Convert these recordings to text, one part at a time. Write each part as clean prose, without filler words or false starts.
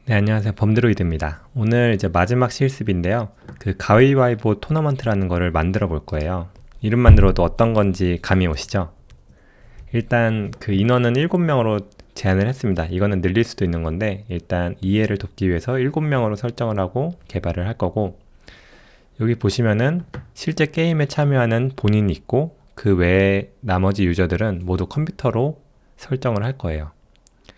네, 안녕하세요. 범드로이드입니다. 오늘 이제 마지막 실습인데요. 그 가위바위보 토너먼트라는 거를 만들어 볼 거예요. 이름만 들어도 어떤 건지 감이 오시죠? 일단 그 인원은 7명으로 제한을 했습니다. 이거는 늘릴 수도 있는 건데 일단 이해를 돕기 위해서 7명으로 설정을 하고 개발을 할 거고, 여기 보시면은 실제 게임에 참여하는 본인이 있고 그 외에 나머지 유저들은 모두 컴퓨터로 설정을 할 거예요.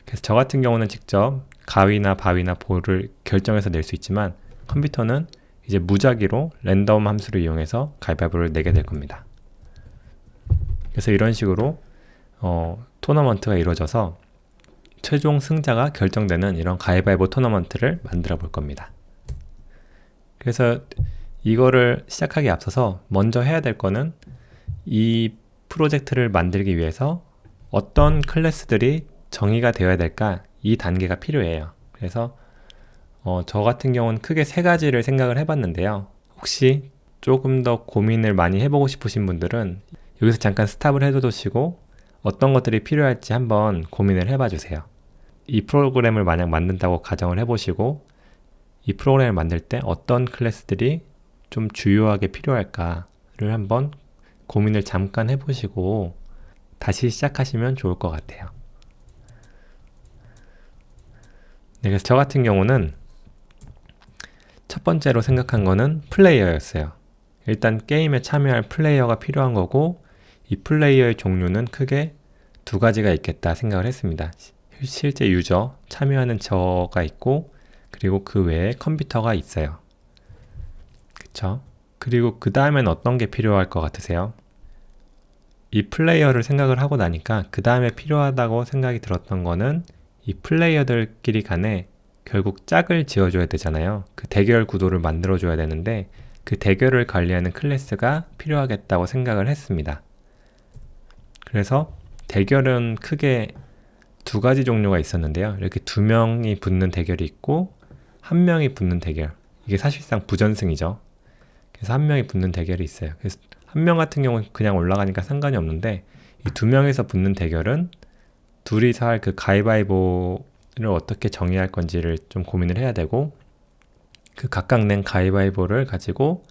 그래서 저 같은 경우는 직접 가위나 바위나 볼을 결정해서 낼 수 있지만, 컴퓨터는 이제 무작위로 랜덤 함수를 이용해서 가위바위보를 내게 될 겁니다. 그래서 이런 식으로 토너먼트가 이루어져서 최종 승자가 결정되는 이런 가위바위보 토너먼트를 만들어 볼 겁니다. 그래서 이거를 시작하기에 앞서서 먼저 해야 될 거는, 이 프로젝트를 만들기 위해서 어떤 클래스들이 정의가 되어야 될까, 이 단계가 필요해요. 그래서 저 같은 경우는 크게 세 가지를 생각을 해봤는데요. 혹시 조금 더 고민을 많이 해보고 싶으신 분들은 여기서 잠깐 스탑을 해두시고 어떤 것들이 필요할지 한번 고민을 해봐 주세요. 이 프로그램을 만약 만든다고 가정을 해보시고, 이 프로그램을 만들 때 어떤 클래스들이 좀 주요하게 필요할까를 한번 고민을 잠깐 해보시고 다시 시작하시면 좋을 것 같아요. 네, 그래서 저 같은 경우는 첫 번째로 생각한 거는 플레이어였어요. 일단 게임에 참여할 플레이어가 필요한 거고, 이 플레이어의 종류는 크게 두 가지가 있겠다 생각을 했습니다. 실제 유저, 참여하는 저가 있고, 그리고 그 외에 컴퓨터가 있어요. 그쵸? 그리고 그 다음엔 어떤 게 필요할 것 같으세요? 이 플레이어를 생각을 하고 나니까 그 다음에 필요하다고 생각이 들었던 거는, 이 플레이어들끼리 간에 결국 짝을 지어줘야 되잖아요. 그 대결 구도를 만들어줘야 되는데 그 대결을 관리하는 클래스가 필요하겠다고 생각을 했습니다. 그래서 대결은 크게 두 가지 종류가 있었는데요. 이렇게 두 명이 붙는 대결이 있고 한 명이 붙는 대결. 이게 사실상 부전승이죠. 그래서 한 명이 붙는 대결이 있어요. 그래서 한 명 같은 경우는 그냥 올라가니까 상관이 없는데, 이 두 명에서 붙는 대결은 둘이서 할 그 가위바위보를 어떻게 정의할 건지를 좀 고민을 해야 되고, 그 각각 낸 가위바위보를 가지고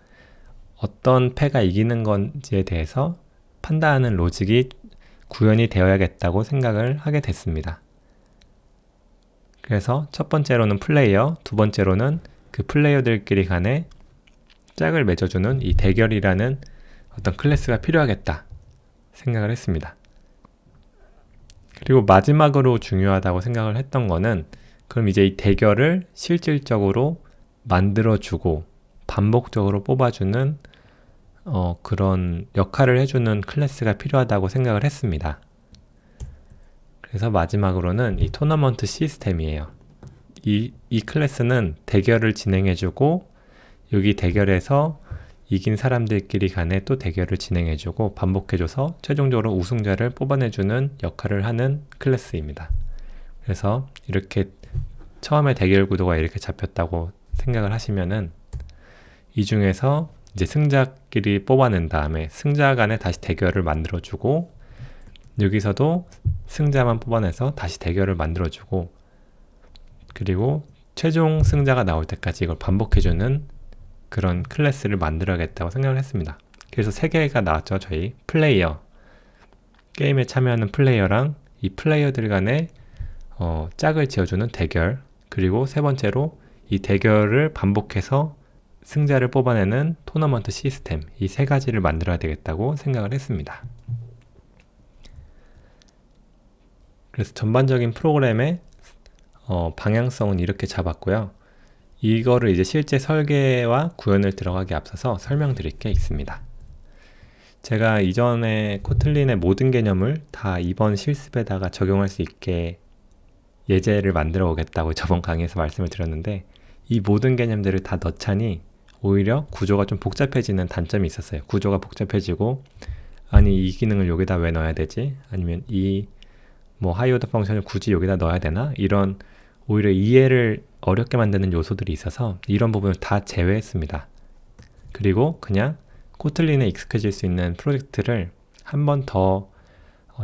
어떤 패가 이기는 건지에 대해서 판단하는 로직이 구현이 되어야겠다고 생각을 하게 됐습니다. 그래서 첫 번째로는 플레이어, 두 번째로는 그 플레이어들끼리 간에 짝을 맺어주는 이 대결이라는 어떤 클래스가 필요하겠다 생각을 했습니다. 그리고 마지막으로 중요하다고 생각을 했던 거는, 그럼 이제 이 대결을 실질적으로 만들어주고 반복적으로 뽑아주는 그런 역할을 해주는 클래스가 필요하다고 생각을 했습니다. 그래서 마지막으로는 이 토너먼트 시스템이에요. 이 클래스는 대결을 진행해주고, 여기 대결에서 이긴 사람들끼리 간에 또 대결을 진행해주고 반복해줘서 최종적으로 우승자를 뽑아내주는 역할을 하는 클래스입니다. 그래서 이렇게 처음에 대결 구도가 이렇게 잡혔다고 생각을 하시면은, 이 중에서 이제 승자끼리 뽑아낸 다음에 승자 간에 다시 대결을 만들어주고, 여기서도 승자만 뽑아내서 다시 대결을 만들어주고, 그리고 최종 승자가 나올 때까지 이걸 반복해주는 그런 클래스를 만들어야겠다고 생각을 했습니다. 그래서 세 개가 나왔죠. 저희 플레이어, 게임에 참여하는 플레이어랑 이 플레이어들 간에 짝을 지어주는 대결, 그리고 세 번째로 이 대결을 반복해서 승자를 뽑아내는 토너먼트 시스템, 이 세 가지를 만들어야 되겠다고 생각을 했습니다. 그래서 전반적인 프로그램의 방향성은 이렇게 잡았고요. 이거를 이제 실제 설계와 구현을 들어가기 앞서서 설명드릴 게 있습니다. 제가 이전에 코틀린의 모든 개념을 다 이번 실습에다가 적용할 수 있게 예제를 만들어 오겠다고 저번 강의에서 말씀을 드렸는데, 이 모든 개념들을 다 넣자니 오히려 구조가 좀 복잡해지는 단점이 있었어요. 구조가 복잡해지고, 아니 이 기능을 여기다 왜 넣어야 되지? 아니면 이 하이오더 펑션을 굳이 여기다 넣어야 되나? 이런 오히려 이해를 어렵게 만드는 요소들이 있어서 이런 부분을 다 제외했습니다. 그리고 그냥 코틀린에 익숙해질 수 있는 프로젝트를 한 번 더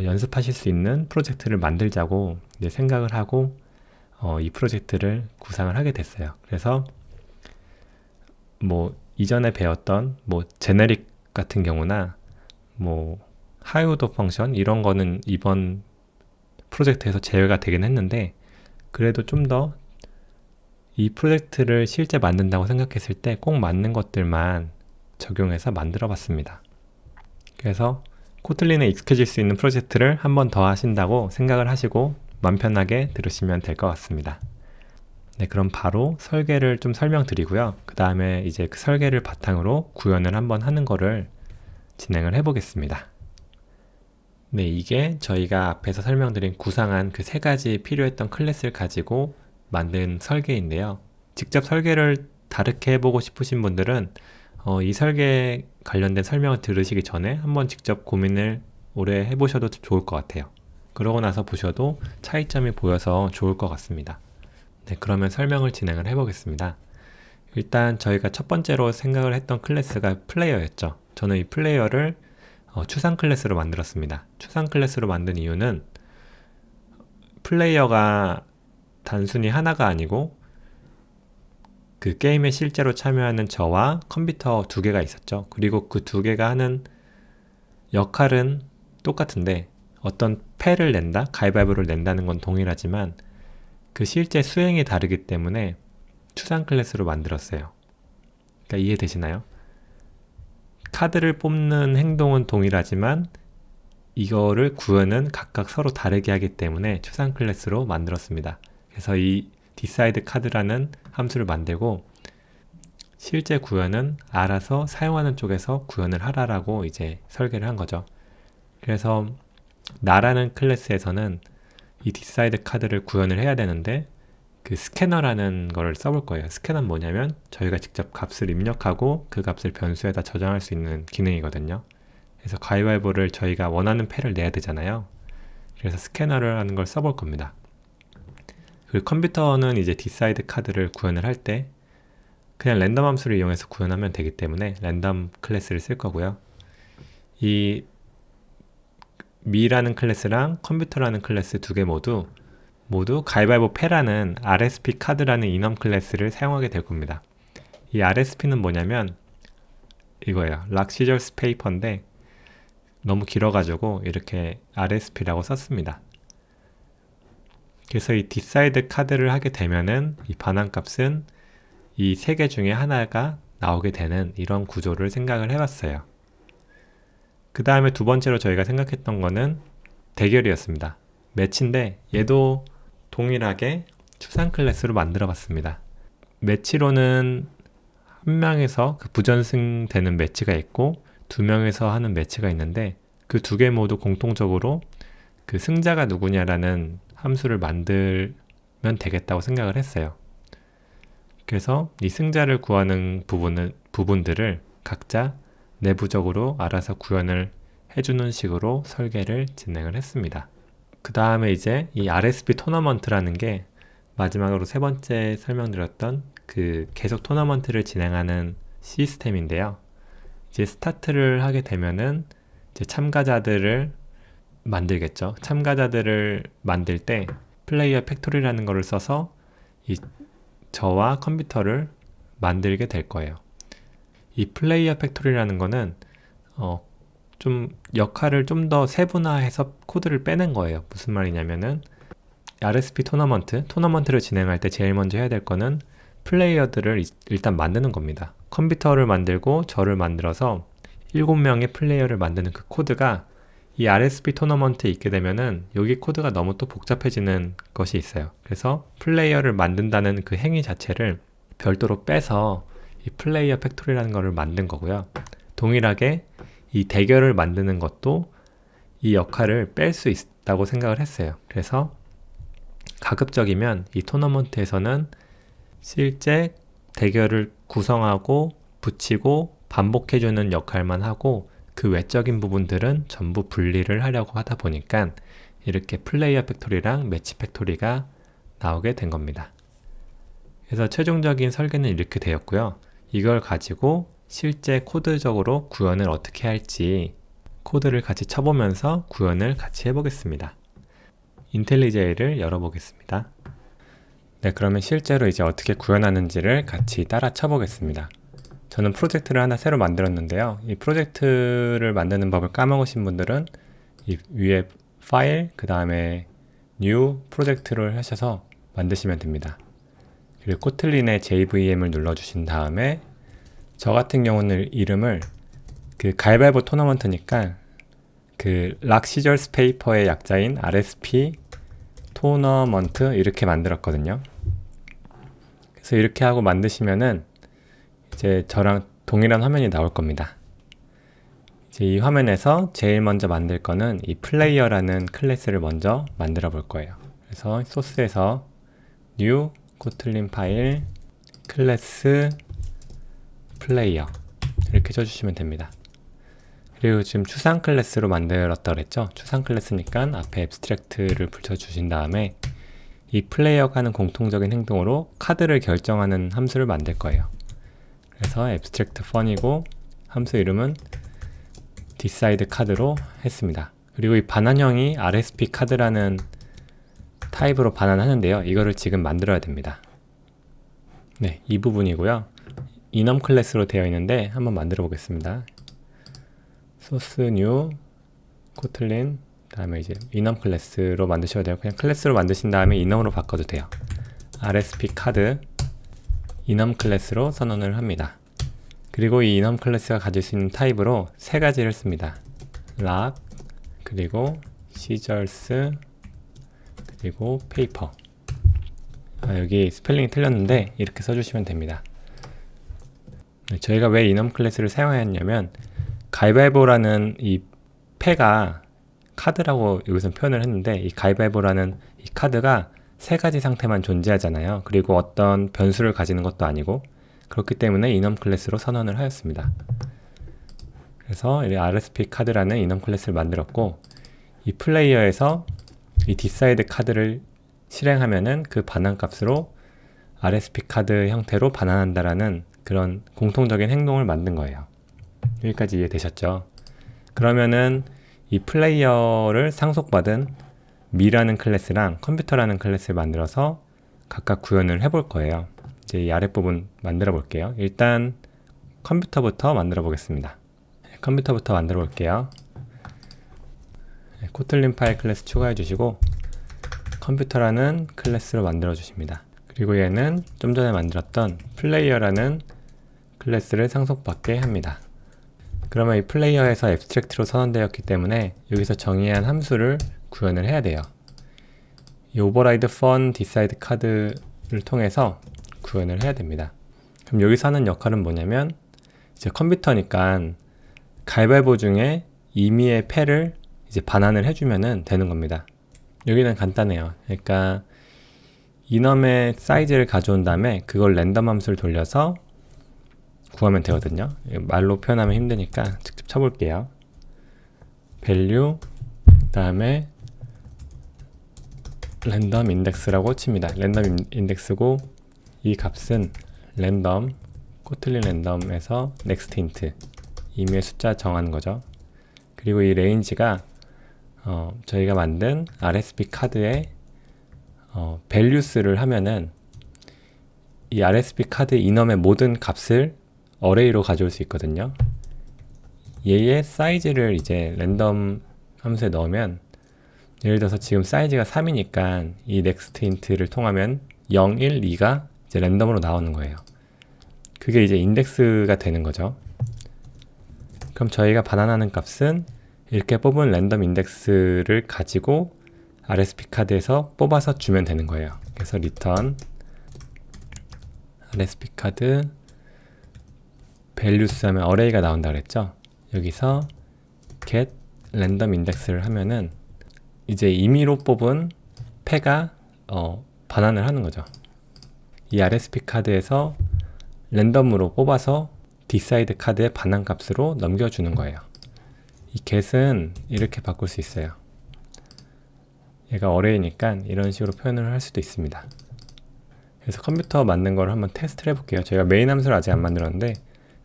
연습하실 수 있는 프로젝트를 만들자고 이제 생각을 하고 이 프로젝트를 구상을 하게 됐어요. 그래서 뭐 이전에 배웠던 뭐 제네릭 같은 경우나 뭐 하이오더 펑션 이런 거는 이번 프로젝트에서 제외가 되긴 했는데, 그래도 좀 더 이 프로젝트를 실제 만든다고 생각했을 때 꼭 맞는 것들만 적용해서 만들어 봤습니다. 그래서 코틀린에 익숙해질 수 있는 프로젝트를 한 번 더 하신다고 생각을 하시고 맘 편하게 들으시면 될 것 같습니다. 네, 그럼 바로 설계를 좀 설명드리고요. 그 다음에 이제 그 설계를 바탕으로 구현을 한번 하는 거를 진행을 해보겠습니다. 네, 이게 저희가 앞에서 설명드린 구상한 그 세 가지 필요했던 클래스를 가지고 만든 설계인데요. 직접 설계를 다르게 해보고 싶으신 분들은 이 설계 관련된 설명을 들으시기 전에 한번 직접 고민을 오래 해보셔도 좋을 것 같아요. 그러고 나서 보셔도 차이점이 보여서 좋을 것 같습니다. 네, 그러면 설명을 진행을 해보겠습니다. 일단 저희가 첫 번째로 생각을 했던 클래스가 플레이어였죠. 저는 이 플레이어를 추상 클래스로 만들었습니다. 추상 클래스로 만든 이유는 플레이어가 단순히 하나가 아니고 그 게임에 실제로 참여하는 저와 컴퓨터 두 개가 있었죠. 그리고 그 두 개가 하는 역할은 똑같은데 어떤 패를 낸다, 가위바위보를 낸다는 건 동일하지만 그 실제 수행이 다르기 때문에 추상 클래스로 만들었어요. 그러니까 이해되시나요? 카드를 뽑는 행동은 동일하지만 이거를 구현은 각각 서로 다르게 하기 때문에 추상 클래스로 만들었습니다. 그래서 이 decide 카드라는 함수를 만들고 실제 구현은 알아서 사용하는 쪽에서 구현을 하라라고 이제 설계를 한 거죠. 그래서 나라는 클래스에서는 이 decide 카드를 구현을 해야 되는데 그 스캐너라는 거를 써볼 거예요. 스캐너는 뭐냐면 저희가 직접 값을 입력하고 그 값을 변수에다 저장할 수 있는 기능이거든요. 그래서 가위바위보를 저희가 원하는 패를 내야 되잖아요. 그래서 스캐너를 하는 걸 써볼 겁니다. 그리고 컴퓨터는 이제 decide 카드를 구현을 할 때 그냥 랜덤 함수를 이용해서 구현하면 되기 때문에 랜덤 클래스를 쓸 거고요. 이 미라는 클래스랑 컴퓨터라는 클래스 두 개 모두 가위바위보 패라는 RSP 카드라는 이넘 클래스를 사용하게 될 겁니다. 이 RSP는 뭐냐면 이거예요. 락 시저스 페이퍼인데 너무 길어가지고 이렇게 RSP라고 썼습니다. 그래서 이 decide 카드를 하게 되면은 이 반환값은 이 세 개 중에 하나가 나오게 되는 이런 구조를 생각을 해봤어요. 그 다음에 두 번째로 저희가 생각했던 거는 대결이었습니다. 매치인데 얘도 동일하게 추상 클래스로 만들어 봤습니다. 매치로는 한 명에서 그 부전승 되는 매치가 있고 두 명에서 하는 매치가 있는데 그 두 개 모두 공통적으로 그 승자가 누구냐라는 함수를 만들면 되겠다고 생각을 했어요. 그래서 이 승자를 구하는 부분들을 각자 내부적으로 알아서 구현을 해주는 식으로 설계를 진행을 했습니다. 그 다음에 이제 이 RSP 토너먼트라는 게 마지막으로 세 번째 설명드렸던 그 계속 토너먼트를 진행하는 시스템인데요. 이제 스타트를 하게 되면은 이제 참가자들을 만들겠죠. 참가자들을 만들 때 플레이어 팩토리라는 거를 써서 이 저와 컴퓨터를 만들게 될 거예요. 이 플레이어 팩토리라는 거는 좀 역할을 좀 더 세분화해서 코드를 빼낸 거예요. 무슨 말이냐면은 RSP 토너먼트를 진행할 때 제일 먼저 해야 될 거는 플레이어들을 일단 만드는 겁니다. 컴퓨터를 만들고 저를 만들어서 7명의 플레이어를 만드는 그 코드가 이 RSP 토너먼트에 있게 되면은 여기 코드가 너무 또 복잡해지는 것이 있어요. 그래서 플레이어를 만든다는 그 행위 자체를 별도로 빼서 이 플레이어 팩토리라는 거를 만든 거고요. 동일하게 이 대결을 만드는 것도 이 역할을 뺄 수 있다고 생각을 했어요. 그래서 가급적이면 이 토너먼트에서는 실제 대결을 구성하고 붙이고 반복해주는 역할만 하고 그 외적인 부분들은 전부 분리를 하려고 하다 보니까 이렇게 플레이어 팩토리랑 매치 팩토리가 나오게 된 겁니다. 그래서 최종적인 설계는 이렇게 되었고요. 이걸 가지고 실제 코드적으로 구현을 어떻게 할지 코드를 같이 쳐보면서 구현을 같이 해보겠습니다. 인텔리제이를 열어보겠습니다. 네, 그러면 실제로 이제 어떻게 구현하는지를 같이 따라 쳐보겠습니다. 저는 프로젝트를 하나 새로 만들었는데요. 이 프로젝트를 만드는 법을 까먹으신 분들은 이 위에 파일, 그 다음에 New 프로젝트를 하셔서 만드시면 됩니다. 그리고 코틀린의 JVM을 눌러주신 다음에 저 같은 경우는 이름을 그 가위바위보 토너먼트니까 그 락 시절스 페이퍼의 약자인 RSP 토너먼트 이렇게 만들었거든요. 그래서 이렇게 하고 만드시면은 이제 저랑 동일한 화면이 나올 겁니다. 이제 이 화면에서 제일 먼저 만들 거는 이 플레이어라는 클래스를 먼저 만들어 볼 거예요. 그래서 소스에서 new 코틀린 파일 클래스 플레이어 이렇게 쳐주시면 됩니다. 그리고 지금 추상 클래스로 만들었다 그랬죠? 추상 클래스니까 앞에 앱스트랙트를 붙여주신 다음에 이 플레이어가 하는 공통적인 행동으로 카드를 결정하는 함수를 만들 거예요. 그래서 abstract fun이고 함수 이름은 decide 카드로 했습니다. 그리고 이 반환형이 RSP 카드라는 타입으로 반환하는데요. 이거를 지금 만들어야 됩니다. 네, 이 부분이고요. enum 클래스로 되어 있는데 한번 만들어 보겠습니다. 소스 new 코틀린 다음에 이제 enum 클래스로 만드셔야 돼요. 그냥 클래스로 만드신 다음에 enum으로 바꿔도 돼요. RSP 카드 enum 클래스로 선언을 합니다. 그리고 이 enum 클래스가 가질 수 있는 타입으로 세 가지를 씁니다. 락, 그리고 scissors, 그리고 paper. 여기 스펠링이 틀렸는데 이렇게 써주시면 됩니다. 저희가 왜 enum 클래스를 사용하였냐면 가위바위보라는 이 패가 카드라고 여기서 표현을 했는데 이 가위바위보라는 이 카드가 세 가지 상태만 존재하잖아요. 그리고 어떤 변수를 가지는 것도 아니고 그렇기 때문에 enum 클래스로 선언을 하였습니다. 그래서 이 RSP 카드라는 enum 클래스를 만들었고 이 플레이어에서 이 decide 카드를 실행하면은 그 반환값으로 RSP 카드 형태로 반환한다라는 그런 공통적인 행동을 만든 거예요. 여기까지 이해되셨죠? 그러면은 이 플레이어를 상속받은 미라는 클래스랑 컴퓨터라는 클래스를 만들어서 각각 구현을 해볼 거예요. 이제 이 아랫부분 만들어 볼게요. 일단 컴퓨터부터 만들어 보겠습니다. 컴퓨터부터 만들어 볼게요. 코틀린 파일 클래스 추가해 주시고 컴퓨터라는 클래스로 만들어 주십니다. 그리고 얘는 좀 전에 만들었던 플레이어라는 클래스를 상속받게 합니다. 그러면 이 플레이어에서 앱스트랙트로 선언되었기 때문에 여기서 정의한 함수를 구현을 해야 돼요. 이 override fun decide 카드를 통해서 구현을 해야 됩니다. 그럼 여기서 하는 역할은 뭐냐면 이제 컴퓨터니까 가위바위보 중에 임의의 패를 이제 반환을 해주면 되는 겁니다. 여기는 간단해요. 그러니까 enum의 사이즈를 가져온 다음에 그걸 랜덤 함수를 돌려서 구하면 되거든요. 말로 표현하면 힘드니까 직접 쳐볼게요. value 다음에 랜덤 인덱스라고 칩니다. 랜덤 인덱스고 이 값은 랜덤 코틀린 랜덤에서 next int 임의의 숫자 정하는 거죠. 그리고 이 레인지가 저희가 만든 RSP 카드에 values를 하면은 이 RSP 카드 enum의 모든 값을 어레이로 가져올 수 있거든요. 얘의 사이즈를 이제 랜덤 함수에 넣으면 예를 들어서 지금 사이즈가 3이니까 이 next int를 통하면 0, 1, 2가 이제 랜덤으로 나오는 거예요. 그게 이제 인덱스가 되는 거죠. 그럼 저희가 반환하는 값은 이렇게 뽑은 랜덤 인덱스를 가지고 RSP 카드에서 뽑아서 주면 되는 거예요. 그래서 return RSP 카드 values 하면 array가 나온다 그랬죠. 여기서 get 랜덤 인덱스를 하면은 이제 임의로 뽑은 패가 반환을 하는 거죠. 이 RSP 카드에서 랜덤으로 뽑아서 decide 카드의 반환 값으로 넘겨주는 거예요. 이 get은 이렇게 바꿀 수 있어요. 얘가 array니까 이런 식으로 표현을 할 수도 있습니다. 그래서 컴퓨터 만든 걸 한번 테스트를 해볼게요. 저희가 메인 함수를 아직 안 만들었는데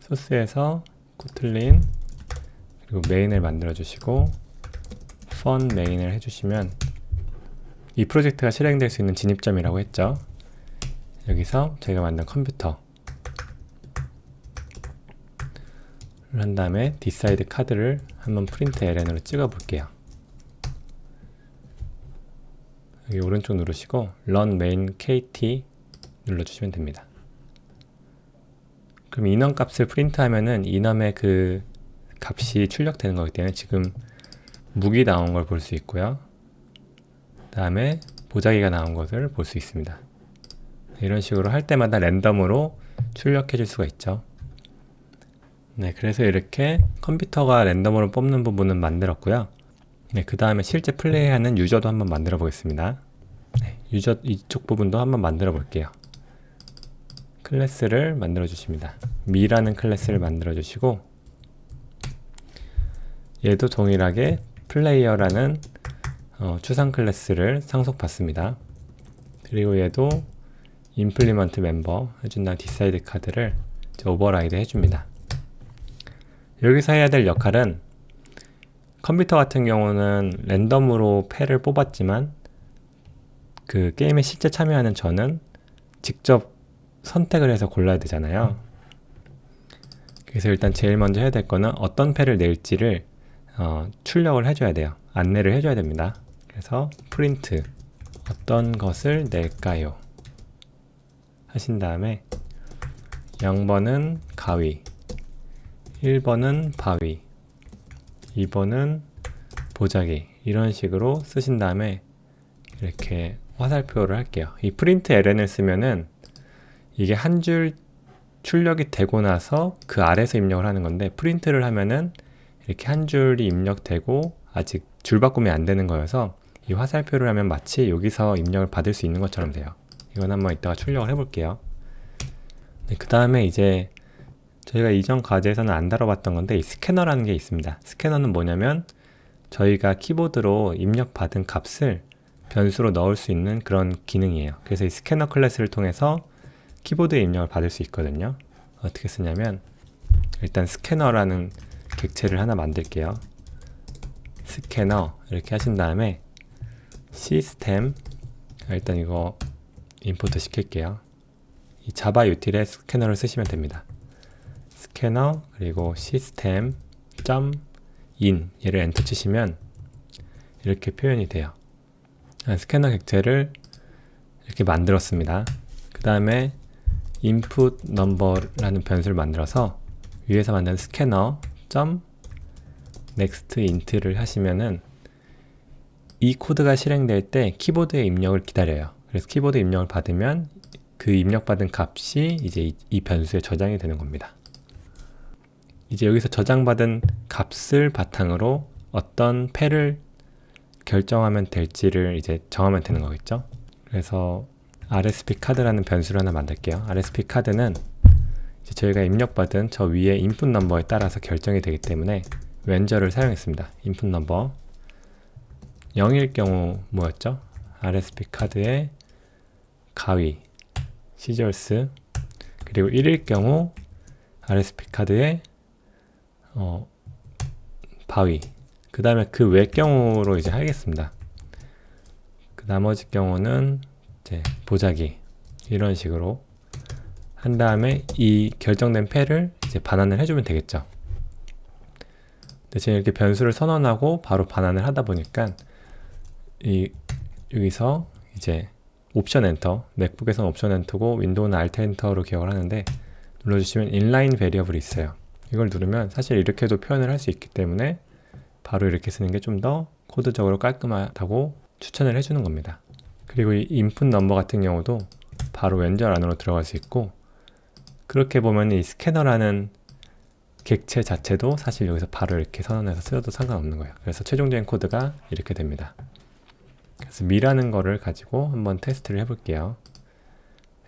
소스에서 코틀린 그리고 메인을 만들어 주시고 fun 메인을 해주시면 이 프로젝트가 실행될 수 있는 진입점이라고 했죠. 여기서 저희가 만든 컴퓨터를 한 다음에 decide 카드를 한번 프린트 ln으로 찍어 볼게요. 여기 오른쪽 누르시고 run main kt 눌러주시면 됩니다. 그럼 인원 값을 프린트하면은 인원의 그 값이 출력되는 거기 때문에 지금 무기 나온 걸 볼 수 있고요. 그 다음에 보자기가 나온 것을 볼 수 있습니다. 이런 식으로 할 때마다 랜덤으로 출력해 줄 수가 있죠. 네, 그래서 이렇게 컴퓨터가 랜덤으로 뽑는 부분은 만들었고요. 네, 그 다음에 실제 플레이하는 유저도 한번 만들어 보겠습니다. 네, 유저 이쪽 부분도 한번 만들어 볼게요. 클래스를 만들어 주십니다. 미라는 클래스를 만들어 주시고, 얘도 동일하게 플레이어라는 추상 클래스를 상속받습니다. 그리고 얘도 implement member 해준 다음 decide 카드를 오버라이드 해줍니다. 여기서 해야 될 역할은, 컴퓨터 같은 경우는 랜덤으로 패를 뽑았지만 그 게임에 실제 참여하는 저는 직접 선택을 해서 골라야 되잖아요. 그래서 일단 제일 먼저 해야 될 거는 어떤 패를 낼지를 출력을 해줘야 돼요. 안내를 해줘야 됩니다. 그래서 print 어떤 것을 낼까요? 하신 다음에 0번은 가위, 1번은 바위, 2번은 보자기, 이런 식으로 쓰신 다음에 이렇게 화살표를 할게요. 이 print ln을 쓰면은 이게 한 줄 출력이 되고 나서 그 아래에서 입력을 하는 건데, 프린트를 하면은 이렇게 한 줄이 입력되고 아직 줄 바꿈이 안 되는 거여서 이 화살표를 하면 마치 여기서 입력을 받을 수 있는 것처럼 돼요. 이건 한번 이따가 출력을 해볼게요. 네, 그 다음에 이제 저희가 이전 과제에서는 안 다뤄봤던 건데, 이 스캐너라는 게 있습니다. 스캐너는 뭐냐면 저희가 키보드로 입력받은 값을 변수로 넣을 수 있는 그런 기능이에요. 그래서 이 스캐너 클래스를 통해서 키보드에 입력을 받을 수 있거든요. 어떻게 쓰냐면, 일단 스캐너라는 객체를 하나 만들게요. 스캐너 이렇게 하신 다음에 시스템, 일단 이거 임포트 시킬게요. 이 자바 유틸에 스캐너를 쓰시면 됩니다. 스캐너 그리고 시스템 .in 얘를 엔터 치시면 이렇게 표현이 돼요. 스캐너 객체를 이렇게 만들었습니다. 그 다음에 input number라는 변수를 만들어서 위에서 만든 스캐너 .next int를 하시면은 이 코드가 실행될 때 키보드에 입력을 기다려요. 그래서 키보드 입력을 받으면 그 입력받은 값이 이제 이 변수에 저장이 되는 겁니다. 이제 여기서 저장받은 값을 바탕으로 어떤 패를 결정하면 될지를 이제 정하면 되는 거겠죠. 그래서 RSP 카드라는 변수를 하나 만들게요. RSP 카드는 이제 저희가 입력받은 저 위에 인풋 넘버에 따라서 결정이 되기 때문에 왼절을 사용했습니다. 인풋 넘버 0일 경우 뭐였죠? RSP 카드의 가위, 시저스, 그리고 1일 경우 RSP 카드의 바위, 그 다음에 그 외 경우로 이제 하겠습니다. 그 나머지 경우는 이제 보자기, 이런 식으로 한 다음에 이 결정된 패를 이제 반환을 해주면 되겠죠. 근데 지금 이렇게 변수를 선언하고 바로 반환을 하다 보니까 여기서 이제 옵션 엔터, 맥북에서는 옵션 엔터고 윈도우는 알트 엔터로 기억을 하는데, 눌러주시면 인라인 베리어블이 있어요. 이걸 누르면 사실 이렇게도 표현을 할 수 있기 때문에 바로 이렇게 쓰는 게 좀 더 코드적으로 깔끔하다고 추천을 해주는 겁니다. 그리고 이 인풋 넘버 같은 경우도 바로 왼절 안으로 들어갈 수 있고, 그렇게 보면 이 스캐너라는 객체 자체도 사실 여기서 바로 이렇게 선언해서 쓰여도 상관없는 거예요. 그래서 최종적인 코드가 이렇게 됩니다. 그래서 미라는 거를 가지고 한번 테스트를 해볼게요.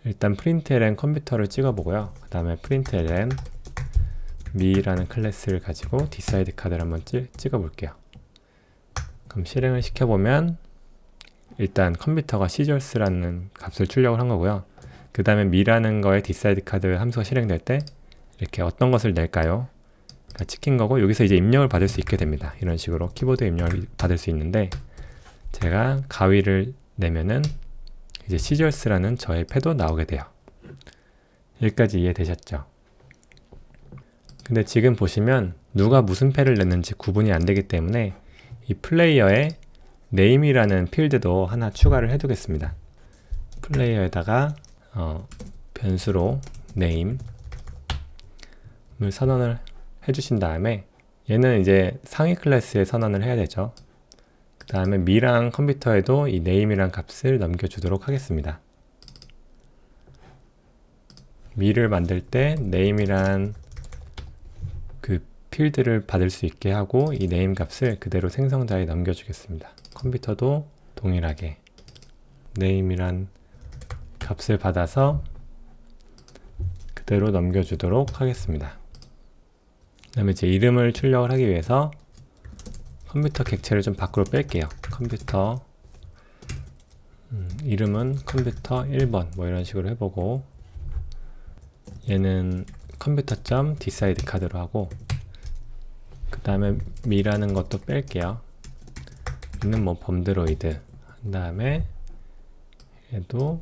일단 println 컴퓨터를 찍어보고요. 그 다음에 println 미라는 클래스를 가지고 decide 카드를 한번 찍어볼게요. 그럼 실행을 시켜보면 일단 컴퓨터가 시저스라는 값을 출력을 한 거고요. 그 다음에 미라는 거에 decide 카드 함수가 실행될 때 이렇게 어떤 것을 낼까요? 그러니까 찍힌 거고, 여기서 이제 입력을 받을 수 있게 됩니다. 이런 식으로 키보드에 입력을 받을 수 있는데, 제가 가위를 내면은 이제 시절스라는 저의 패도 나오게 돼요. 여기까지 이해되셨죠? 근데 지금 보시면 누가 무슨 패를 냈는지 구분이 안 되기 때문에 이 플레이어에 name이라는 필드도 하나 추가를 해 두겠습니다. 플레이어에다가 변수로 name을 선언을 해주신 다음에 얘는 이제 상위 클래스에 선언을 해야 되죠. 그 다음에 미랑 컴퓨터에도 이 name이란 값을 넘겨주도록 하겠습니다. 미를 만들 때 name이란 그 필드를 받을 수 있게 하고 이 name 값을 그대로 생성자에 넘겨주겠습니다. 컴퓨터도 동일하게 name이란 값을 받아서 그대로 넘겨주도록 하겠습니다. 그 다음에 이제 이름을 출력을 하기 위해서 컴퓨터 객체를 좀 밖으로 뺄게요. 컴퓨터 이름은 컴퓨터 1번 뭐 이런 식으로 해보고 얘는 컴퓨터.decide 카드로 하고 그 다음에 미라는 것도 뺄게요. 미는 뭐 범드로이드 한 다음에 얘도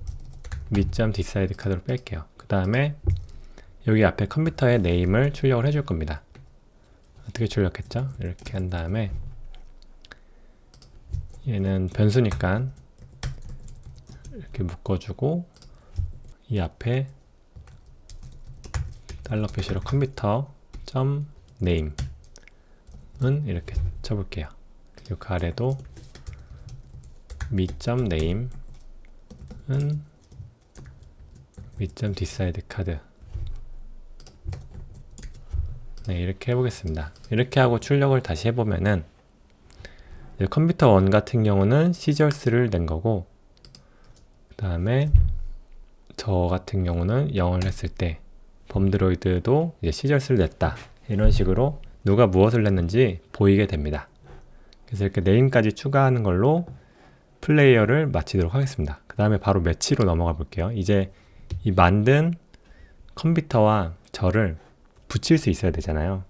mi.decide 카드로 뺄게요. 그 다음에 여기 앞에 컴퓨터의 name을 출력을 해줄 겁니다. 어떻게 출력했죠? 이렇게 한 다음에 얘는 변수니까 이렇게 묶어주고 이 앞에 달러 표시로 컴퓨터.name은 이렇게 쳐볼게요. 그리고 그 아래도 mi.name은 mi.decide 카드 네, 이렇게 해보겠습니다. 이렇게 하고 출력을 다시 해보면은 컴퓨터 1 같은 경우는 시절스를 낸 거고 그 다음에 저 같은 경우는 0을 했을 때 범드로이드도 이제 시절스를 냈다. 이런 식으로 누가 무엇을 냈는지 보이게 됩니다. 그래서 이렇게 네임까지 추가하는 걸로 플레이어를 마치도록 하겠습니다. 그 다음에 바로 매치로 넘어가 볼게요. 이제 이 만든 컴퓨터와 저를 붙일 수 있어야 되잖아요.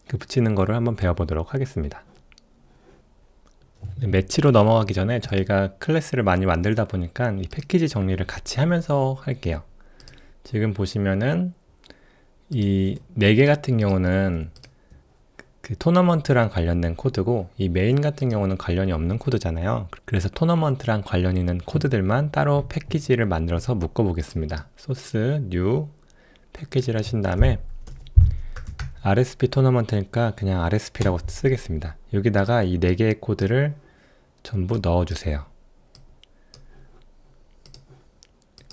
그 붙이는 거를 한번 배워보도록 하겠습니다. 매치로 넘어가기 전에 저희가 클래스를 많이 만들다 보니까 이 패키지 정리를 같이 하면서 할게요. 지금 보시면은 이 4개 같은 경우는 그 토너먼트랑 관련된 코드고 이 메인 같은 경우는 관련이 없는 코드잖아요. 그래서 토너먼트랑 관련 있는 코드들만 따로 패키지를 만들어서 묶어 보겠습니다. 소스, new, 패키지를 하신 다음에 RSP 토너먼트니까 그냥 RSP라고 쓰겠습니다. 여기다가 이 4개의 코드를 전부 넣어주세요.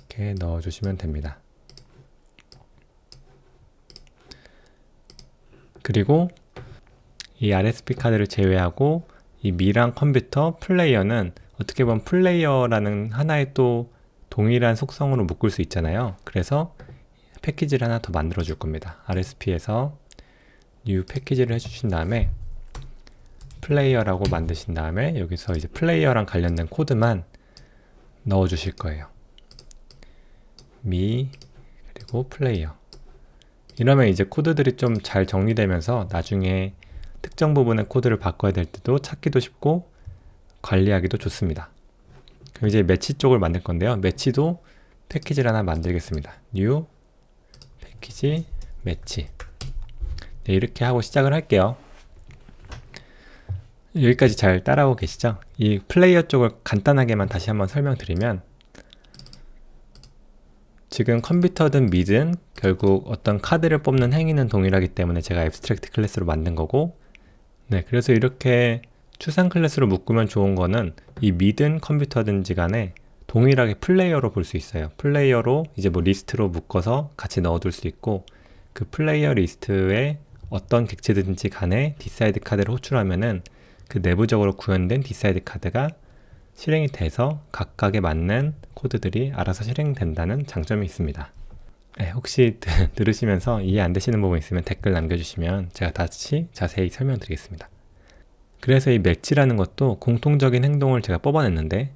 이렇게 넣어주시면 됩니다. 그리고 이 RSP 카드를 제외하고 이 미랑 컴퓨터 플레이어는 어떻게 보면 플레이어라는 하나의 또 동일한 속성으로 묶을 수 있잖아요. 그래서 패키지를 하나 더 만들어 줄 겁니다. RSP에서 new 패키지를 해주신 다음에 플레이어라고 만드신 다음에 여기서 이제 플레이어랑 관련된 코드만 넣어 주실 거예요. 미 그리고 플레이어. 이러면 이제 코드들이 좀 잘 정리되면서 나중에 특정 부분의 코드를 바꿔야 될 때도 찾기도 쉽고 관리하기도 좋습니다. 그럼 이제 매치 쪽을 만들 건데요. 매치도 패키지를 하나 만들겠습니다. new 패키지 매치. 네, 이렇게 하고 시작을 할게요. 여기까지 잘 따라오고 계시죠? 이 플레이어 쪽을 간단하게만 다시 한번 설명드리면 지금 컴퓨터든 미든 결국 어떤 카드를 뽑는 행위는 동일하기 때문에 제가 앱스트랙트 클래스로 만든 거고 네, 그래서 이렇게 추상 클래스로 묶으면 좋은 거는 이 미든 컴퓨터든지 간에 동일하게 플레이어로 볼 수 있어요. 플레이어로 이제 뭐 리스트로 묶어서 같이 넣어둘 수 있고 그 플레이어 리스트에 어떤 객체든지 간에 decide 카드를 호출하면은 그 내부적으로 구현된 decide 카드가 실행이 돼서 각각에 맞는 코드들이 알아서 실행된다는 장점이 있습니다. 네, 혹시 들으시면서 이해 안 되시는 부분 있으면 댓글 남겨주시면 제가 다시 자세히 설명드리겠습니다. 그래서 이 매치라는 것도 공통적인 행동을 제가 뽑아냈는데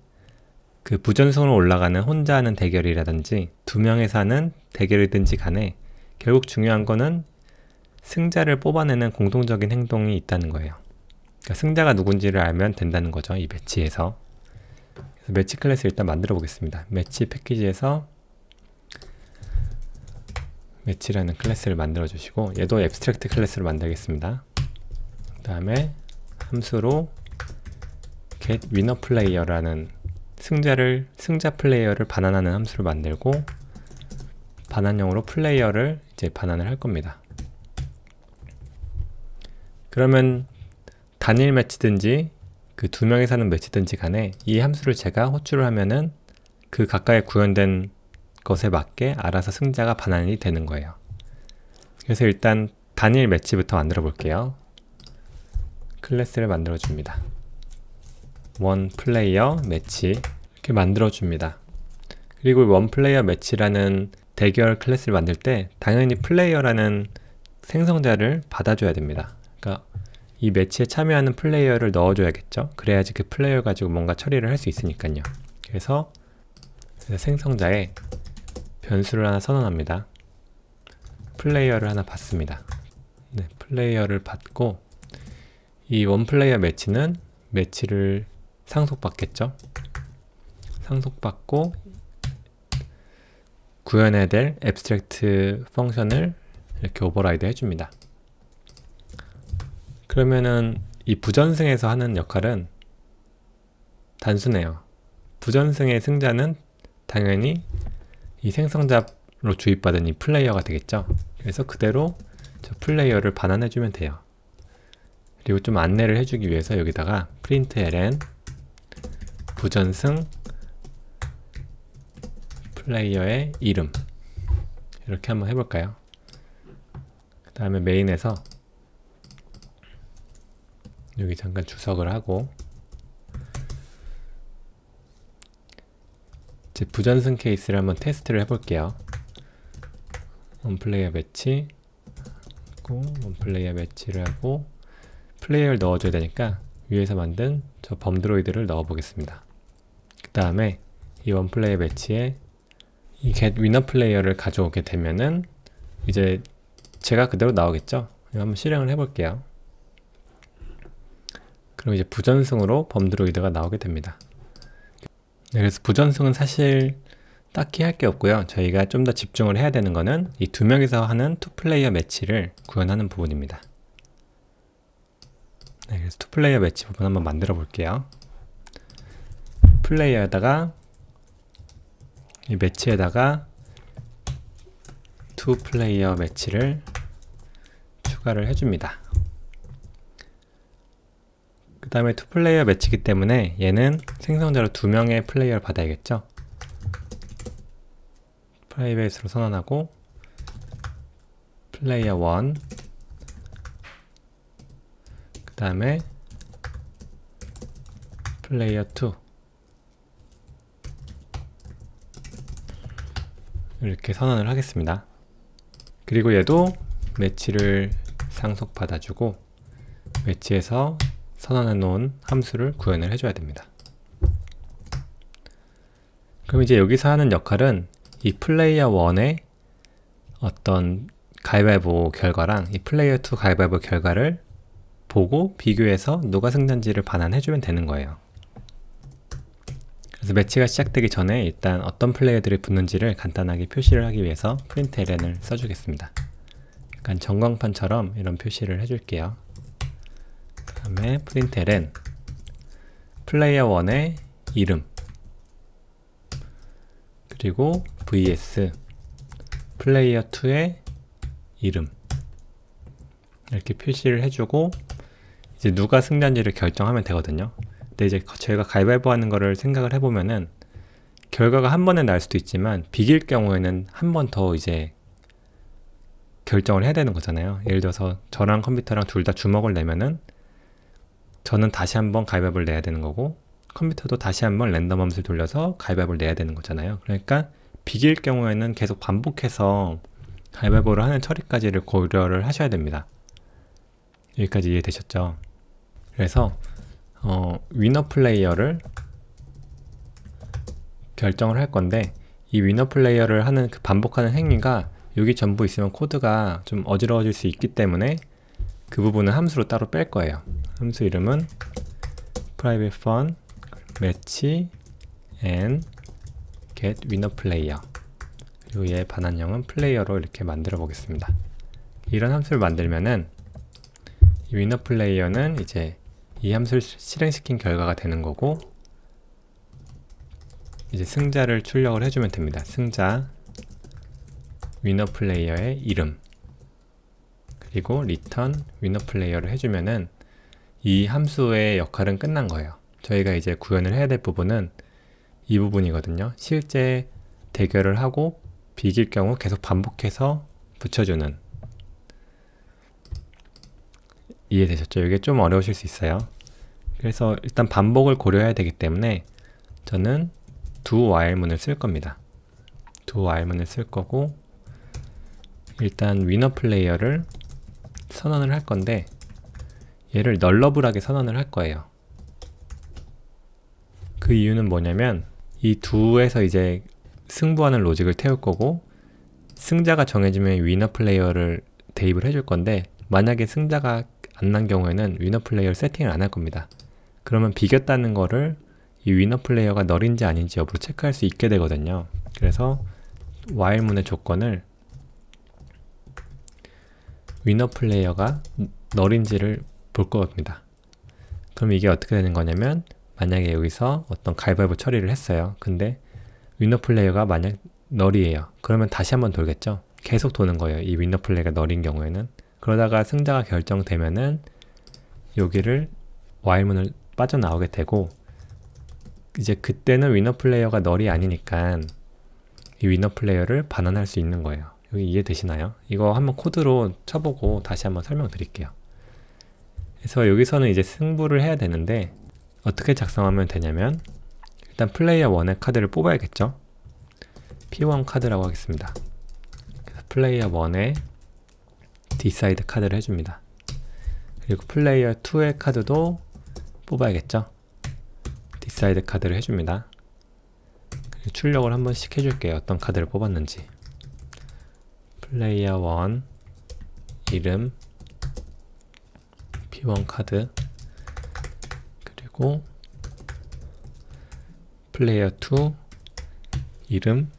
그 부전선으로 올라가는 혼자 하는 대결이라든지 두 명에서 하는 대결이든지 간에 결국 중요한 거는 승자를 뽑아내는 공통적인 행동이 있다는 거예요. 그러니까 승자가 누군지를 알면 된다는 거죠. 이 매치에서. 그래서 매치 클래스 일단 만들어 보겠습니다. 매치 패키지에서 매치라는 클래스를 만들어 주시고, 얘도 앱스트랙트 클래스를 만들겠습니다. 그 다음에 함수로 get winner player라는 승자 플레이어를 반환하는 함수를 만들고, 반환형으로 플레이어를 이제 반환을 할 겁니다. 그러면 단일 매치든지 그 두 명이 사는 매치든지 간에 이 함수를 제가 호출을 하면은 그 가까이 구현된 것에 맞게 알아서 승자가 반환이 되는 거예요. 그래서 일단 단일 매치부터 만들어 볼게요. 클래스를 만들어 줍니다. 원 플레이어 매치 이렇게 만들어 줍니다. 그리고 원 플레이어 매치라는 대결 클래스를 만들 때 당연히 플레이어라는 생성자를 받아줘야 됩니다. 그러니까 이 매치에 참여하는 플레이어를 넣어줘야겠죠. 그래야지 그 플레이어 가지고 뭔가 처리를 할 수 있으니까요. 그래서 생성자에 변수를 하나 선언합니다. 플레이어를 하나 받습니다. 네, 플레이어를 받고 이 원플레이어 매치는 매치를 상속받겠죠. 상속받고 구현해야 될 앱스트랙트 펑션을 이렇게 오버라이드 해줍니다. 그러면은 이 부전승에서 하는 역할은 단순해요. 부전승의 승자는 당연히 이 생성자로 주입받은 이 플레이어가 되겠죠. 그래서 그대로 저 플레이어를 반환해주면 돼요. 그리고 좀 안내를 해주기 위해서 여기다가 println 부전승 플레이어의 이름 이렇게 한번 해볼까요? 그 다음에 메인에서 여기 잠깐 주석을 하고 제 부전승 케이스를 한번 테스트를 해볼게요. 원플레이어 매치 하고 원플레이어 매치를 하고 플레이어를 넣어줘야 되니까 위에서 만든 저 범드로이드를 넣어 보겠습니다. 그 다음에 이 원플레이어 매치에 이 get winner 플레이어를 가져오게 되면은 이제 제가 그대로 나오겠죠. 이거 한번 실행을 해볼게요. 그럼 이제 부전승으로 범드로이드가 나오게 됩니다. 네, 그래서 부전승은 사실 딱히 할 게 없고요. 저희가 좀 더 집중을 해야 되는 거는 이 두 명이서 하는 투 플레이어 매치를 구현하는 부분입니다. 네, 그래서 투 플레이어 매치 부분 한번 만들어 볼게요. 플레이어에다가 이 매치에다가 투 플레이어 매치를 추가를 해줍니다. 그 다음에 투 플레이어 매치이기 때문에 얘는 생성자로 두 명의 플레이어를 받아야겠죠. 프라이빗으로 선언하고 플레이어 1 그 다음에 플레이어 2 이렇게 선언을 하겠습니다. 그리고 얘도 매치를 상속받아주고 매치에서 선언해 놓은 함수를 구현을 해줘야 됩니다. 그럼 이제 여기서 하는 역할은 이 플레이어 1의 어떤 가위바위보 결과랑 이 플레이어 2 가위바위보 결과를 보고 비교해서 누가 승자인지를 반환해주면 되는 거예요. 그래서 매치가 시작되기 전에 일단 어떤 플레이어들이 붙는지를 간단하게 표시를 하기 위해서 println을 써주겠습니다. 약간 전광판처럼 이런 표시를 해줄게요. 그 다음에 println 플레이어 1의 이름 그리고 vs 플레이어 2의 이름 이렇게 표시를 해주고 이제 누가 승자인지를 결정하면 되거든요. 근데 이제 저희가 가위바위보 하는 거를 생각을 해보면은 결과가 한 번에 날 수도 있지만 비길 경우에는 한 번 더 이제 결정을 해야 되는 거잖아요. 예를 들어서 저랑 컴퓨터랑 둘 다 주먹을 내면은 저는 다시 한번 가위바위보를 내야 되는 거고 컴퓨터도 다시 한번 랜덤 함수를 돌려서 가위바위보를 내야 되는 거잖아요. 그러니까 비길 경우에는 계속 반복해서 가위바위보를 하는 처리까지를 고려를 하셔야 됩니다. 여기까지 이해되셨죠? 그래서 위너 플레이어를 결정을 할 건데 이 위너 플레이어를 하는 그 반복하는 행위가 여기 전부 있으면 코드가 좀 어지러워질 수 있기 때문에 그 부분은 함수로 따로 뺄 거예요. 함수 이름은 private fun match and get winner player, 그리고 얘의 반환형은 플레이어로 이렇게 만들어 보겠습니다. 이런 함수를 만들면은 이 winner player는 이제 이 함수를 실행시킨 결과가 되는 거고, 이제 승자를 출력을 해주면 됩니다. 승자 winner player의 이름, 그리고 return winner player를 해주면은 이 함수의 역할은 끝난 거예요. 저희가 이제 구현을 해야 될 부분은 이 부분이거든요. 실제 대결을 하고 비길 경우 계속 반복해서 붙여주는. 이해되셨죠? 이게 좀 어려우실 수 있어요. 그래서 일단 반복을 고려해야 되기 때문에 저는 do while문을 쓸 겁니다. do while문을 쓸 거고, 일단 위너 플레이어를 선언을 할 건데 얘를 널러블하게 선언을 할 거예요. 그 이유는 뭐냐면 이 do에서 이제 승부하는 로직을 태울 거고, 승자가 정해지면 위너 플레이어를 대입을 해줄 건데, 만약에 승자가 안 난 경우에는 위너 플레이어를 세팅을 안 할 겁니다. 그러면 비겼다는 거를 이 위너 플레이어가 널인지 아닌지 여부를 체크할 수 있게 되거든요. 그래서 while문의 조건을 위너 플레이어가 널인지를 볼 겁니다. 그럼 이게 어떻게 되는 거냐면, 만약에 여기서 어떤 가위바위보 처리를 했어요. 근데 위너 플레이어가 만약 널이에요. 그러면 다시 한번 돌겠죠. 계속 도는 거예요. 이 위너 플레이가 널인 경우에는. 그러다가 승자가 결정되면은 여기를 while문을 빠져나오게 되고, 이제 그때는 위너 플레이어가 널이 아니니까 이 위너 플레이어를 반환할 수 있는 거예요. 여기 이해되시나요? 이거 한번 코드로 쳐보고 다시 한번 설명드릴게요. 그래서 여기서는 이제 승부를 해야 되는데 어떻게 작성하면 되냐면, 일단 플레이어 1의 카드를 뽑아야겠죠. P1 카드라고 하겠습니다. 그래서 플레이어 1의 decide 카드를 해줍니다. 그리고 플레이어 2의 카드도 뽑아야겠죠. decide 카드를 해줍니다. 그리고 출력을 한 번씩 해줄게요. 어떤 카드를 뽑았는지. 플레이어 1 이름 P1 카드, 그리고 플레이어 2 이름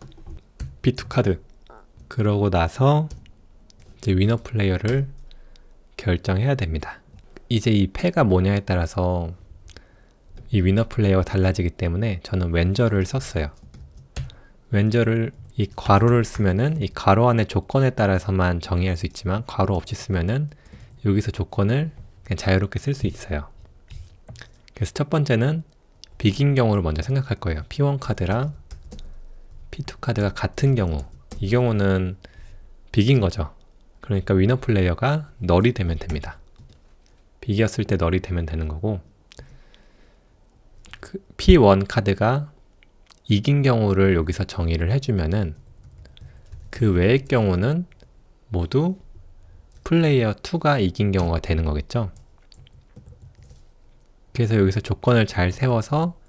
P2 카드. 그러고 나서 이제 위너 플레이어를 결정해야 됩니다. 이제 이 패가 뭐냐에 따라서 이 위너 플레이어가 달라지기 때문에 저는 왼절을 썼어요. 왼절을, 이 괄호를 쓰면은 이 괄호 안의 조건에 따라서만 정의할 수 있지만 괄호 없이 쓰면은 여기서 조건을 그냥 자유롭게 쓸 수 있어요. 그래서 첫 번째는 비긴 경우를 먼저 생각할 거예요. P1 카드랑 P2 카드가 같은 경우, 이 경우는 비긴 거죠. 그러니까 위너 플레이어가 널이 되면 됩니다. 비겼을 때 널이 되면 되는 거고, 그 P1 카드가 이긴 경우를 여기서 정의를 해주면은 그 외의 경우는 모두 플레이어 2가 이긴 경우가 되는 거겠죠. 그래서 여기서 조건을 잘 세워서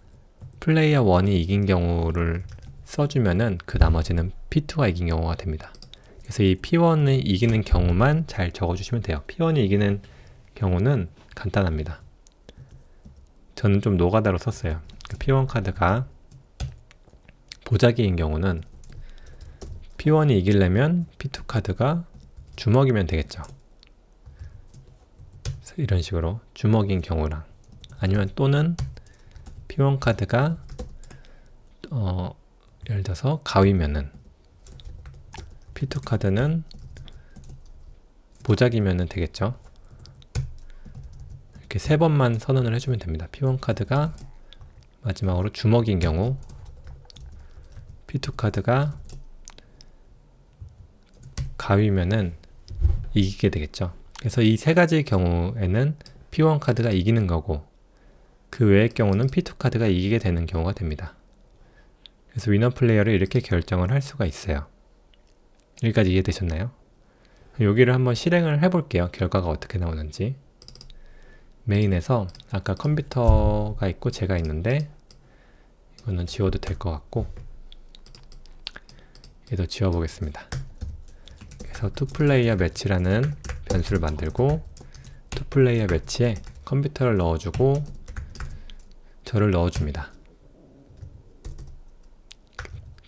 플레이어 1이 이긴 경우를 써주면은 그 나머지는 P2가 이긴 경우가 됩니다. 그래서 이 P1이 이기는 경우만 잘 적어주시면 돼요. P1이 이기는 경우는 간단합니다. 저는 좀 노가다로 썼어요. P1 카드가 보자기인 경우는 P1이 이기려면 P2 카드가 주먹이면 되겠죠. 그래서 이런 식으로 주먹인 경우랑, 아니면 또는 P1 카드가 예를 들어서 가위면은 P2 카드는 보자기면은 되겠죠. 이렇게 세 번만 선언을 해주면 됩니다. P1 카드가 마지막으로 주먹인 경우, P2 카드가 가위면은 이기게 되겠죠. 그래서 이 세 가지 경우에는 P1 카드가 이기는 거고, 그 외의 경우는 P2 카드가 이기게 되는 경우가 됩니다. 그래서 위너 플레이어를 이렇게 결정을 할 수가 있어요. 여기까지 이해되셨나요? 여기를 한번 실행을 해볼게요. 결과가 어떻게 나오는지. 메인에서 아까 컴퓨터가 있고 제가 있는데 이거는 지워도 될 것 같고, 얘도 지워보겠습니다. 그래서 toPlayer match라는 변수를 만들고 toPlayer match에 컴퓨터를 넣어주고 저를 넣어줍니다.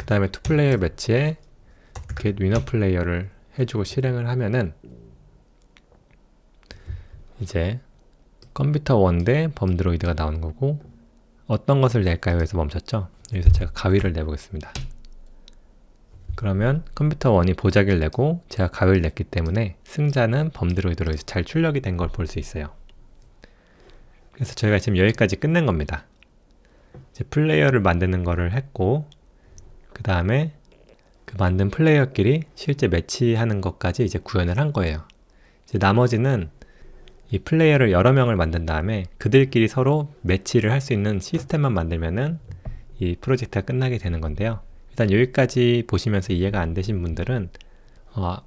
다음에 투플레이어 매치에 get winner 플레이어를 해주고 실행을 하면은 이제 컴퓨터 1 대 범드로이드가 나오는 거고, 어떤 것을 낼까요? 해서 멈췄죠. 여기서 제가 가위를 내보겠습니다. 그러면 컴퓨터 1이 보자기를 내고 제가 가위를 냈기 때문에 승자는 범드로이드로 해서 잘 출력이 된 걸 볼 수 있어요. 그래서 저희가 지금 여기까지 끝낸 겁니다. 이제 플레이어를 만드는 거를 했고, 그 다음에 그 만든 플레이어끼리 실제 매치하는 것까지 이제 구현을 한 거예요. 이제 나머지는 이 플레이어를 여러 명을 만든 다음에 그들끼리 서로 매치를 할 수 있는 시스템만 만들면은 이 프로젝트가 끝나게 되는 건데요. 일단 여기까지 보시면서 이해가 안 되신 분들은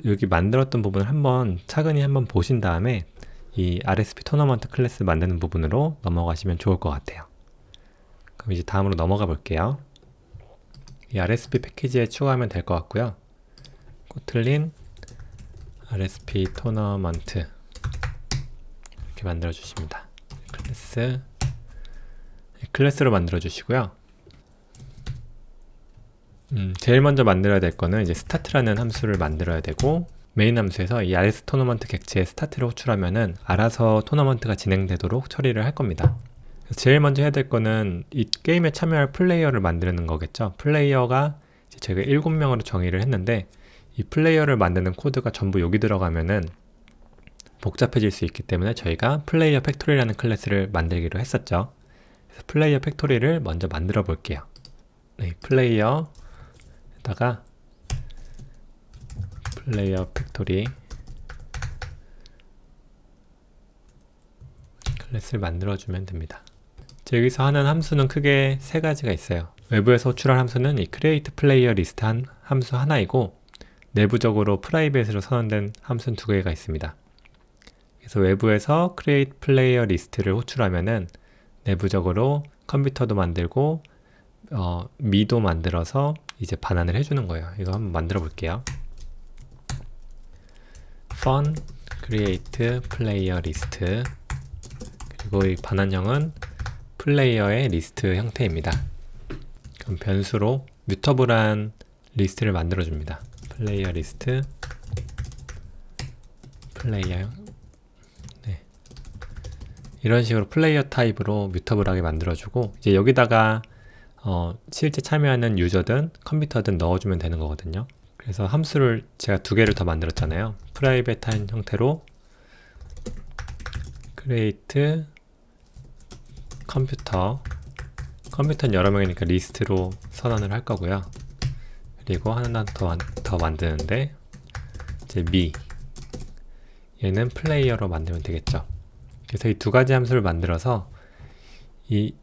여기 만들었던 부분을 차근히 한번 보신 다음에 이 RSP 토너먼트 클래스 만드는 부분으로 넘어가시면 좋을 것 같아요. 그럼 이제 다음으로 넘어가 볼게요. 이 RSP 패키지에 추가하면 될 것 같고요. 코틀린 RSP 토너먼트 이렇게 만들어 주십니다. 클래스로 만들어 주시고요. 제일 먼저 만들어야 될 거는 이제 스타트라는 함수를 만들어야 되고, 메인 함수에서 이 RS 토너먼트 객체에 스타트를 호출하면은 알아서 토너먼트가 진행되도록 처리를 할 겁니다. 제일 먼저 해야 될 거는 이 게임에 참여할 플레이어를 만드는 거겠죠. 플레이어가 이제 저희가 7명으로 정의를 했는데, 이 플레이어를 만드는 코드가 전부 여기 들어가면은 복잡해질 수 있기 때문에 저희가 플레이어 팩토리라는 클래스를 만들기로 했었죠. 그래서 플레이어 팩토리를 먼저 만들어 볼게요. 네, 플레이어에다가 플레이어 팩토리 클래스를 만들어주면 됩니다. 여기서 하는 함수는 크게 세 가지가 있어요. 외부에서 호출한 함수는 이 create player list 한 함수 하나이고, 내부적으로 프라이빗으로 선언된 함수는 2개가 있습니다. 그래서 외부에서 create player list를 호출하면은 내부적으로 컴퓨터도 만들고 미도 만들어서 이제 반환을 해주는 거예요. 이거 한번 만들어 볼게요. fun create player list, 그리고 이 반환형은 플레이어의 리스트 형태입니다. 그럼 변수로 뮤터블한 리스트를 만들어 줍니다. 플레이어 리스트 플레이어, 네. 이런 식으로 플레이어 타입으로 뮤터블하게 만들어 주고, 이제 여기다가 실제 참여하는 유저든 컴퓨터든 넣어주면 되는 거거든요. 그래서 함수를 제가 2개를 더 만들었잖아요. 프라이빗한 형태로 create 컴퓨터는 여러 명이니까 리스트로 선언을 할 거고요. 그리고 하나 더 만드는데 이제 me, 얘는 플레이어로 만들면 되겠죠. 그래서 이 2가지 함수를 만들어서 이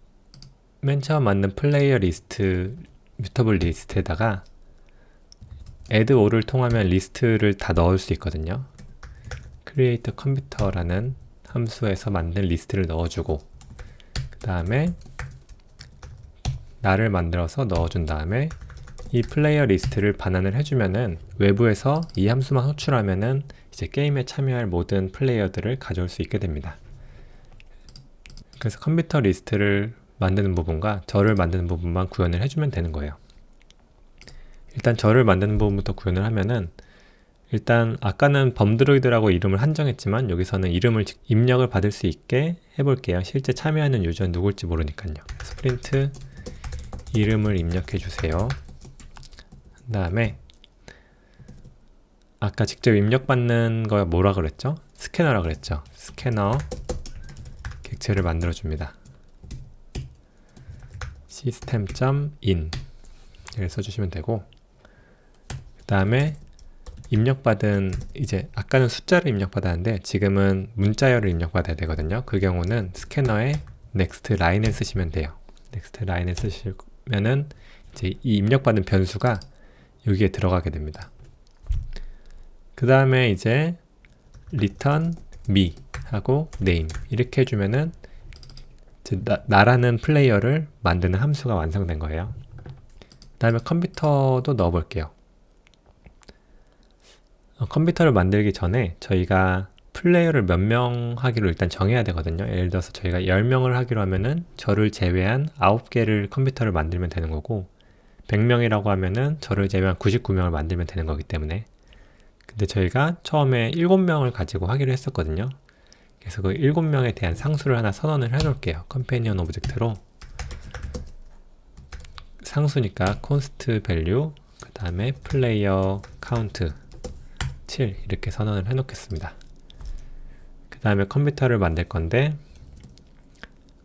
맨 처음 만든 플레이어 리스트 뮤터블 리스트에다가 add all을 통하면 리스트를 다 넣을 수 있거든요. create computer라는 함수에서 만든 리스트를 넣어주고, 그 다음에 날을 만들어서 넣어준 다음에 이 플레이어 리스트를 반환을 해주면은 외부에서 이 함수만 호출하면은 이제 게임에 참여할 모든 플레이어들을 가져올 수 있게 됩니다. 그래서 컴퓨터 리스트를 만드는 부분과 저를 만드는 부분만 구현을 해주면 되는 거예요. 일단 저를 만드는 부분부터 구현을 하면은, 일단 아까는 범드로이드라고 이름을 한정했지만 여기서는 이름을 입력을 받을 수 있게 해볼게요. 실제 참여하는 유저는 누굴지 모르니까요. 스프린트 이름을 입력해 주세요. 그 다음에 아까 직접 입력받는 거 뭐라 그랬죠? 스캐너라 그랬죠? 스캐너 객체를 만들어 줍니다. system.in 이렇게 써주시면 되고, 그 다음에 입력받은, 이제 아까는 숫자를 입력받았는데 지금은 문자열을 입력받아야 되거든요. 그 경우는 스캐너에 next line을 쓰시면 돼요. next line을 쓰시면은 이제 이 입력받은 변수가 여기에 들어가게 됩니다. 그 다음에 이제 return me 하고 name 이렇게 해주면은 나라는 플레이어를 만드는 함수가 완성된 거예요. 그 다음에 컴퓨터도 넣어 볼게요. 컴퓨터를 만들기 전에 저희가 플레이어를 몇 명 하기로 일단 정해야 되거든요. 예를 들어서 저희가 10명을 하기로 하면은 저를 제외한 9개를 컴퓨터를 만들면 되는 거고, 100명이라고 하면은 저를 제외한 99명을 만들면 되는 거기 때문에. 근데 저희가 처음에 7명을 가지고 하기로 했었거든요. 그래서 그 7명에 대한 상수를 하나 선언을 해 놓을게요. 컴패니언 오브젝트로 상수니까 const value 그 다음에 player count 7 이렇게 선언을 해 놓겠습니다. 그 다음에 컴퓨터를 만들 건데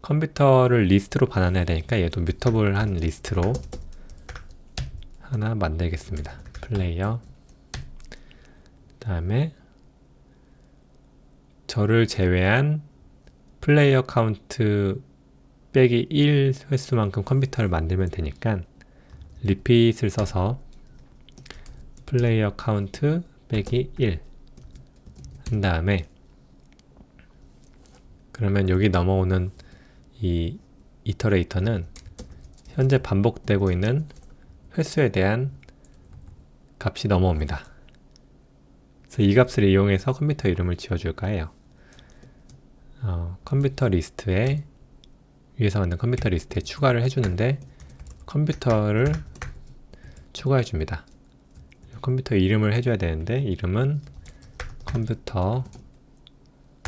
컴퓨터를 리스트로 반환해야 되니까 얘도 뮤터블한 리스트로 하나 만들겠습니다. 플레이어 그 다음에 저를 제외한 플레이어 카운트 빼기 1 횟수만큼 컴퓨터를 만들면 되니까 repeat을 써서 플레이어 카운트 빼기 1 한 다음에 그러면 여기 넘어오는 이 이터레이터는 현재 반복되고 있는 횟수에 대한 값이 넘어옵니다. 그래서 이 값을 이용해서 컴퓨터 이름을 지어줄까 해요. 컴퓨터 리스트에 위에서 만든 컴퓨터 리스트에 추가를 해주는데 컴퓨터를 추가해 줍니다. 컴퓨터 이름을 해줘야 되는데 이름은 컴퓨터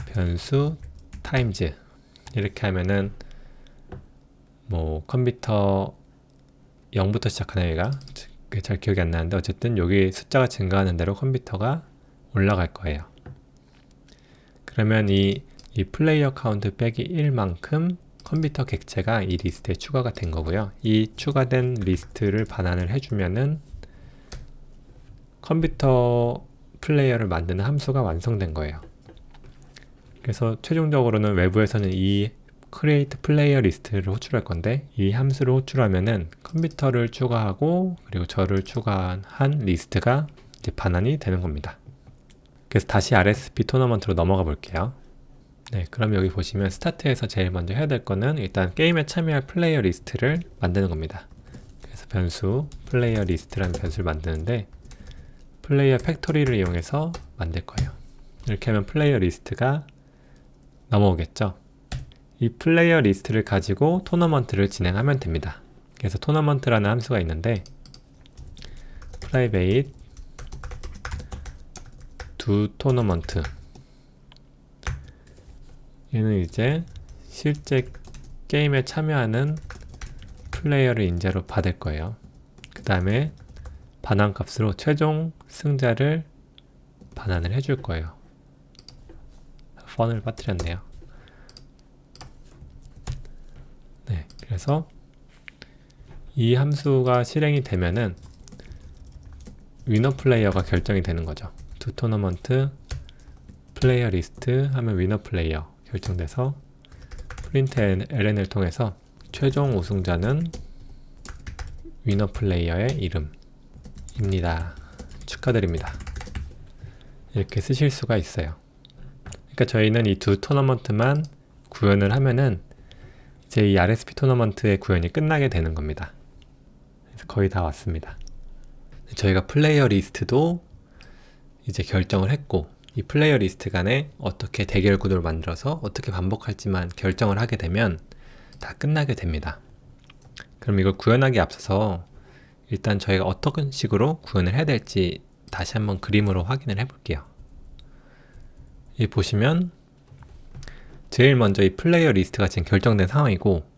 변수 타임즈 이렇게 하면은 뭐 컴퓨터 0부터 시작하는 얘가 잘 기억이 안 나는데 어쨌든 여기 숫자가 증가하는 대로 컴퓨터가 올라갈 거예요. 그러면 이 플레이어 카운트 빼기 1만큼 컴퓨터 객체가 이 리스트에 추가가 된 거고요. 이 추가된 리스트를 반환을 해주면은 컴퓨터 플레이어를 만드는 함수가 완성된 거예요. 그래서 최종적으로는 외부에서는 이 create player 리스트를 호출할 건데 이 함수를 호출하면은 컴퓨터를 추가하고 그리고 저를 추가한 리스트가 이제 반환이 되는 겁니다. 그래서 다시 RSP 토너먼트로 넘어가 볼게요. 네, 그럼 여기 보시면 스타트에서 제일 먼저 해야 될 거는 일단 게임에 참여할 플레이어 리스트를 만드는 겁니다. 그래서 변수 플레이어 리스트라는 변수를 만드는데 플레이어 팩토리를 이용해서 만들 거예요. 이렇게 하면 플레이어 리스트가 넘어오겠죠. 이 플레이어 리스트를 가지고 토너먼트를 진행하면 됩니다. 그래서 토너먼트라는 함수가 있는데 private do tournament 얘는 이제 실제 게임에 참여하는 플레이어를 인자로 받을 거예요. 그 다음에 반환값으로 최종 승자를 반환을 해줄 거예요. 펀을 빠뜨렸네요. 네, 그래서 이 함수가 실행이 되면은 위너 플레이어가 결정이 되는 거죠. 두 토너먼트 플레이어 리스트 하면 위너 플레이어 결정돼서 프린트 ln을 통해서 최종 우승자는 위너 플레이어의 이름입니다. 축하드립니다. 이렇게 쓰실 수가 있어요. 그러니까 저희는 이 두 토너먼트만 구현을 하면은 이제 이 RSP 토너먼트의 구현이 끝나게 되는 겁니다. 그래서 거의 다 왔습니다. 저희가 플레이어 리스트도 이제 결정을 했고 이 플레이어 리스트 간에 어떻게 대결 구도를 만들어서 어떻게 반복할지만 결정을 하게 되면 다 끝나게 됩니다. 그럼 이걸 구현하기에 앞서서 일단 저희가 어떤 식으로 구현을 해야 될지 다시 한번 그림으로 확인을 해 볼게요. 여기 보시면 제일 먼저 이 플레이어 리스트가 지금 결정된 상황이고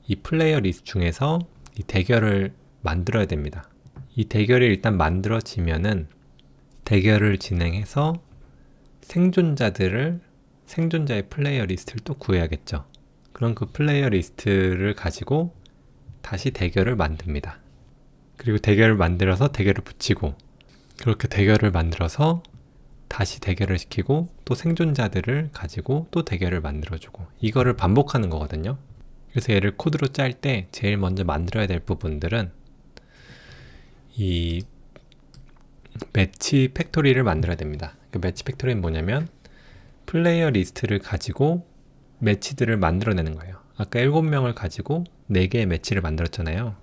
이 플레이어 리스트 중에서 이 대결을 만들어야 됩니다. 이 대결이 일단 만들어지면은 대결을 진행해서 생존자의 플레이어 리스트를 또 구해야겠죠. 그럼 그 플레이어 리스트를 가지고 다시 대결을 만듭니다. 그리고 대결을 만들어서 대결을 붙이고 그렇게 대결을 만들어서 다시 대결을 시키고 또 생존자들을 가지고 또 대결을 만들어주고 이거를 반복하는 거거든요. 그래서 얘를 코드로 짤 때 제일 먼저 만들어야 될 부분들은 이 매치 팩토리를 만들어야 됩니다. 그 매치 팩토리는 뭐냐면 플레이어 리스트를 가지고 매치들을 만들어내는 거예요. 아까 7명을 가지고 4개의 매치를 만들었잖아요.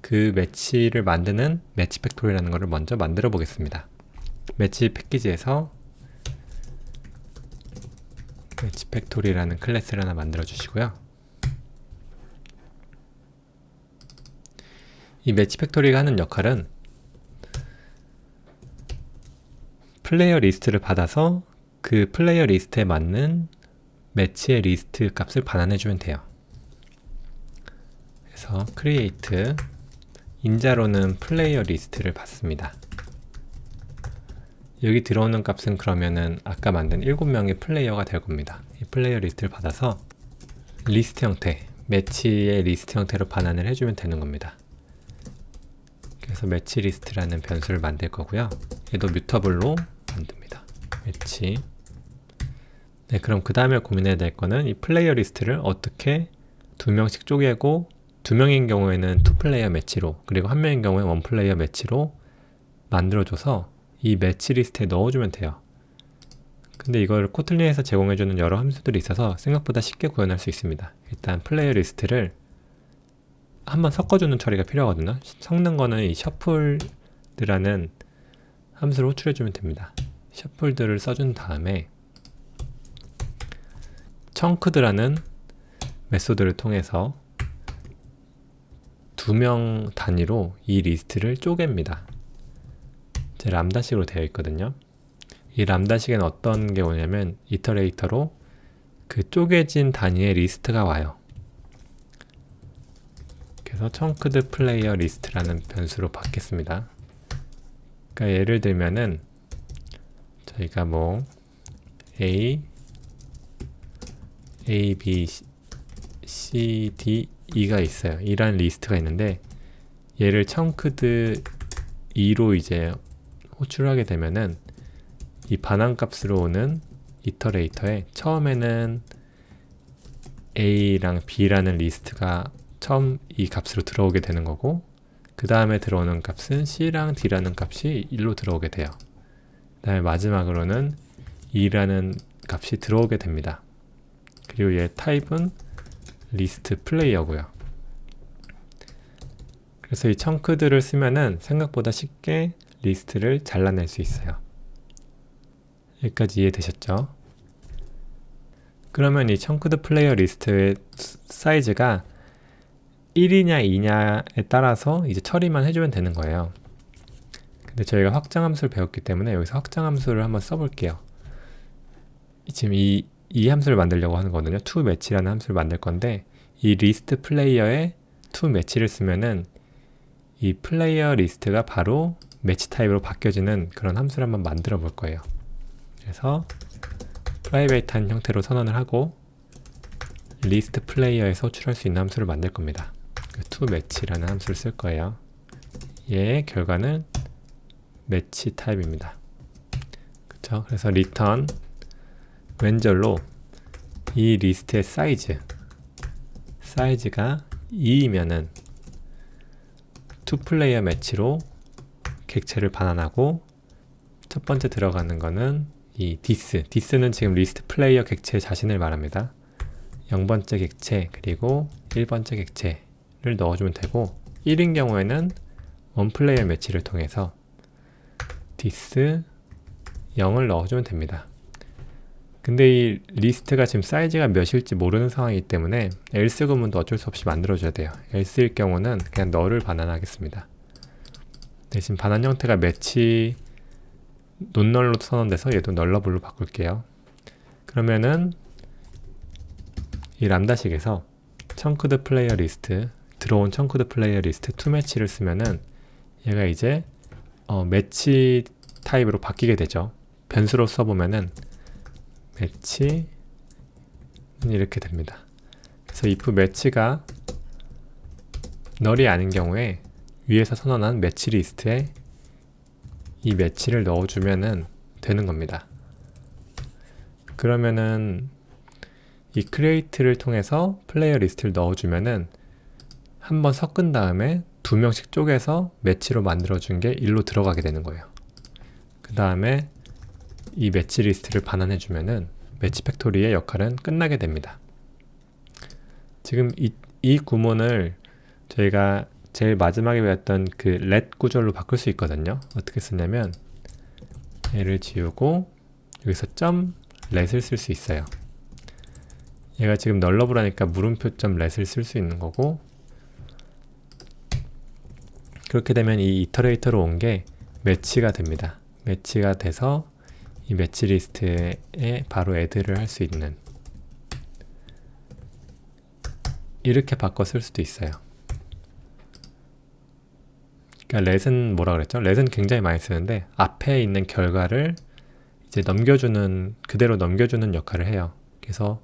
그 매치를 만드는 매치 팩토리라는 것을 먼저 만들어 보겠습니다. 매치 패키지에서 매치 팩토리라는 클래스를 하나 만들어 주시고요. 이 매치 팩토리가 하는 역할은 플레이어 리스트를 받아서 그 플레이어 리스트에 맞는 매치의 리스트 값을 반환해주면 돼요. 그래서 create 인자로는 플레이어 리스트를 받습니다. 여기 들어오는 값은 그러면은 아까 만든 7명의 플레이어가 될 겁니다. 이 플레이어 리스트를 받아서 리스트 형태, 매치의 리스트 형태로 반환을 해주면 되는 겁니다. 그래서 매치 리스트라는 변수를 만들 거고요. 얘도 뮤터블로 만듭니다. 매치. 네, 그럼 그 다음에 고민해야 될 거는 이 플레이어 리스트를 어떻게 2명씩 쪼개고 2명인 경우에는 2플레이어 매치로, 그리고 1명인 경우에 1플레이어 매치로 만들어줘서 이 매치 리스트에 넣어주면 돼요. 근데 이걸 코틀린에서 제공해주는 여러 함수들이 있어서 생각보다 쉽게 구현할 수 있습니다. 일단 플레이어 리스트를 한번 섞어주는 처리가 필요하거든요. 섞는 거는 이 셔플드라는 함수를 호출해주면 됩니다. 셔플드를 써준 다음에 청크드라는 메소드를 통해서 2명 단위로 이 리스트를 쪼갭니다. 이제 람다식으로 되어 있거든요. 이 람다식에는 어떤 게 오냐면 이터레이터로 그 쪼개진 단위의 리스트가 와요. 그래서 청크드 플레이어 리스트라는 변수로 받겠습니다. 그러니까 예를 들면은 저희가 뭐 A, B, C, D, E가 있어요. E라는 리스트가 있는데 얘를 청크드 2로 이제 호출하게 되면은 이 반환값으로 오는 이터레이터에 처음에는 A랑 B라는 리스트가 처음 이 값으로 들어오게 되는 거고, 그 다음에 들어오는 값은 C랑 D라는 값이 1로 들어오게 돼요. 그 다음에 마지막으로는 E라는 값이 들어오게 됩니다. 그리고 얘 타입은 리스트 플레이어고요. 그래서 이 청크드를 쓰면은 생각보다 쉽게 리스트를 잘라낼 수 있어요. 여기까지 이해되셨죠? 그러면 이 청크드 플레이어 리스트의 사이즈가 1이냐 2냐에 따라서 이제 처리만 해주면 되는 거예요. 근데 저희가 확장 함수를 배웠기 때문에 여기서 확장 함수를 한번 써볼게요. 지금 이 함수를 만들려고 하는 거거든요. toMatch라는 함수를 만들 건데 이 리스트 플레이어에 toMatch를 쓰면은 이 플레이어 리스트가 바로 매치 타입으로 바뀌어지는 그런 함수를 한번 만들어 볼 거예요. 그래서 프라이베이트한 형태로 선언을 하고 리스트 플레이어에서 호출할 수 있는 함수를 만들 겁니다. toMatch라는 함수를 쓸 거예요. 얘의 결과는 매치 타입입니다. 그쵸? 그래서 return 왼절로 이 리스트의 사이즈가 2이면은 2플레이어 매치로 객체를 반환하고, 첫 번째 들어가는 거는 이 this는 지금 리스트 플레이어 객체 자신을 말합니다. 0번째 객체 그리고 1번째 객체를 넣어주면 되고, 1인 경우에는 1플레이어 매치를 통해서 this 0을 넣어주면 됩니다. 근데 이 리스트가 지금 사이즈가 몇일지 모르는 상황이기 때문에 else 구문도 어쩔 수 없이 만들어줘야 돼요. else일 경우는 그냥 nul을 반환하겠습니다. 대신 반환 형태가 매치 논널로 선언돼서 얘도 널러블로 바꿀게요. 그러면은 이 람다식에서 청크드 플레이어 리스트, 들어온 청크드 플레이어 리스트 toMatch를 쓰면은 얘가 이제 매치 타입으로 바뀌게 되죠. 변수로 써보면은 매치는 이렇게 됩니다. 그래서 if 매치가 널이 아닌 경우에 위에서 선언한 매치 리스트에 이 매치를 넣어주면은 되는 겁니다. 그러면은 이 create를 통해서 플레이어 리스트를 넣어주면은 한번 섞은 다음에 2명씩 쪼개서 매치로 만들어준 게 1로 들어가게 되는 거예요. 그 다음에 이 매치 리스트를 반환해주면은 매치 팩토리의 역할은 끝나게 됩니다. 지금 이 구문을 저희가 제일 마지막에 배웠던 그 let 구절로 바꿀 수 있거든요. 어떻게 쓰냐면 얘를 지우고 여기서 .let을 쓸 수 있어요. 얘가 지금 널러블하니까 물음표 .let을 쓸 수 있는 거고, 그렇게 되면 이 이터레이터로 온 게 매치가 됩니다. 매치가 돼서 이 매치 리스트에 바로 애드를 할 수 있는, 이렇게 바꿔 쓸 수도 있어요. 그러니까 let은 뭐라 그랬죠? let은 굉장히 많이 쓰는데 앞에 있는 결과를 이제 그대로 넘겨주는 역할을 해요. 그래서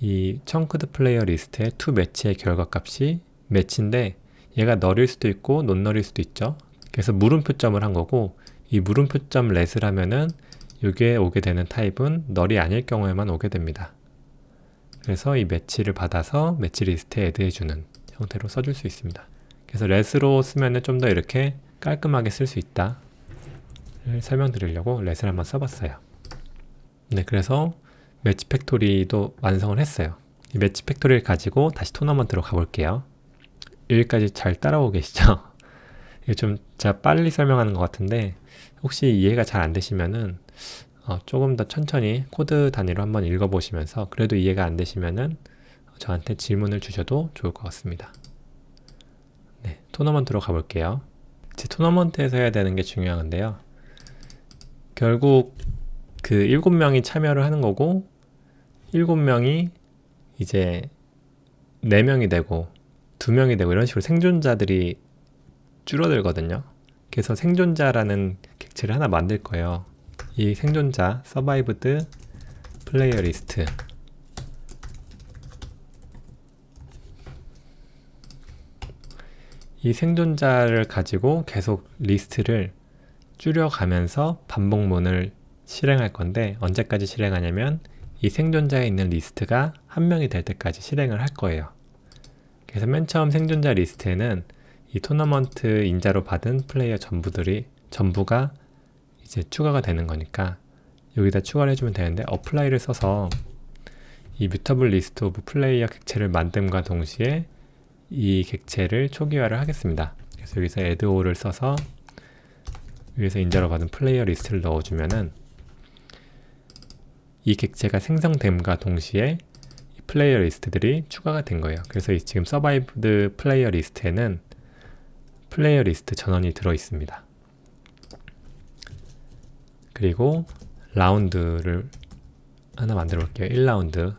이 chunked플레이어 리스트의 toMatch의 결과 값이 매치인데 얘가 널일 수도 있고 not 널일 수도 있죠. 그래서 물음표점을 한 거고, 이 물음표점 let을 하면은 이게 오게 되는 타입은 널이 아닐 경우에만 오게 됩니다. 그래서 이 매치를 받아서 매치 리스트에 애드해주는 형태로 써줄 수 있습니다. 그래서 let으로 쓰면은 좀 더 이렇게 깔끔하게 쓸 수 있다를 설명드리려고 let을 한번 써봤어요. 네, 그래서 매치 팩토리도 완성을 했어요. 이 매치 팩토리를 가지고 다시 토너먼트로 가볼게요. 여기까지 잘 따라오고 계시죠? 이게 좀 제가 빨리 설명하는 것 같은데 혹시 이해가 잘 안 되시면은 조금 더 천천히 코드 단위로 한번 읽어보시면서 그래도 이해가 안 되시면은 저한테 질문을 주셔도 좋을 것 같습니다. 네, 토너먼트로 가볼게요. 이제 토너먼트에서 해야 되는 게 중요한데요. 결국 그 7명이 참여를 하는 거고 7명이 이제 4명이 되고 2명이 되고 이런 식으로 생존자들이 줄어들거든요. 그래서 생존자라는 객체를 하나 만들 거예요. 이 생존자 survived player list, 이 생존자를 가지고 계속 리스트를 줄여가면서 반복문을 실행할 건데 언제까지 실행하냐면 이 생존자에 있는 리스트가 1명이 될 때까지 실행을 할 거예요. 그래서 맨 처음 생존자 리스트에는 이 토너먼트 인자로 받은 플레이어 전부가 이제 추가가 되는 거니까 여기다 추가를 해주면 되는데 apply를 써서 이 mutable list of player 객체를 만듦과 동시에 이 객체를 초기화를 하겠습니다. 그래서 여기서 add all을 써서 위에서 인자로 받은 플레이어 리스트를 넣어주면은 이 객체가 생성됨과 동시에 이 플레이어 리스트들이 추가가 된 거예요. 그래서 이 지금 survived 플레이어 리스트에는 플레이어 리스트 전원이 들어 있습니다. 그리고 라운드를 하나 만들어 볼게요. 1라운드.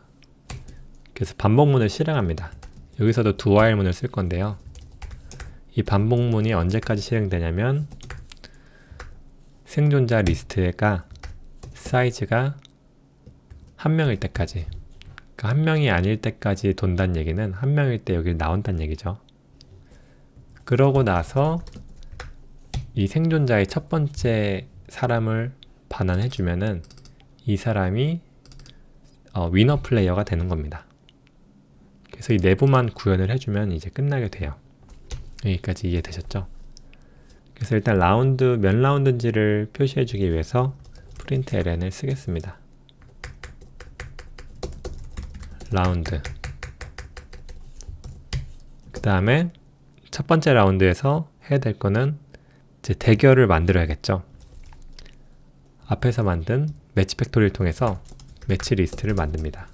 그래서 반복문을 실행합니다. 여기서도 do while문을 쓸 건데요. 이 반복문이 언제까지 실행되냐면 생존자 리스트가 사이즈가 1명일 때까지, 그러니까 1명이 아닐 때까지 돈다는 얘기는 1명일 때 여기 나온다는 얘기죠. 그러고 나서 이 생존자의 첫 번째 사람을 반환해주면은 이 사람이 위너 플레이어가 되는 겁니다. 그래서 이 내부만 구현을 해주면 이제 끝나게 돼요. 여기까지 이해되셨죠? 그래서 일단 라운드, 몇 라운드인지를 표시해주기 위해서 println을 쓰겠습니다. 라운드. 그 다음에 첫 번째 라운드에서 해야 될 거는 이제 대결을 만들어야겠죠. 앞에서 만든 매치 팩토리를 통해서 매치 리스트를 만듭니다.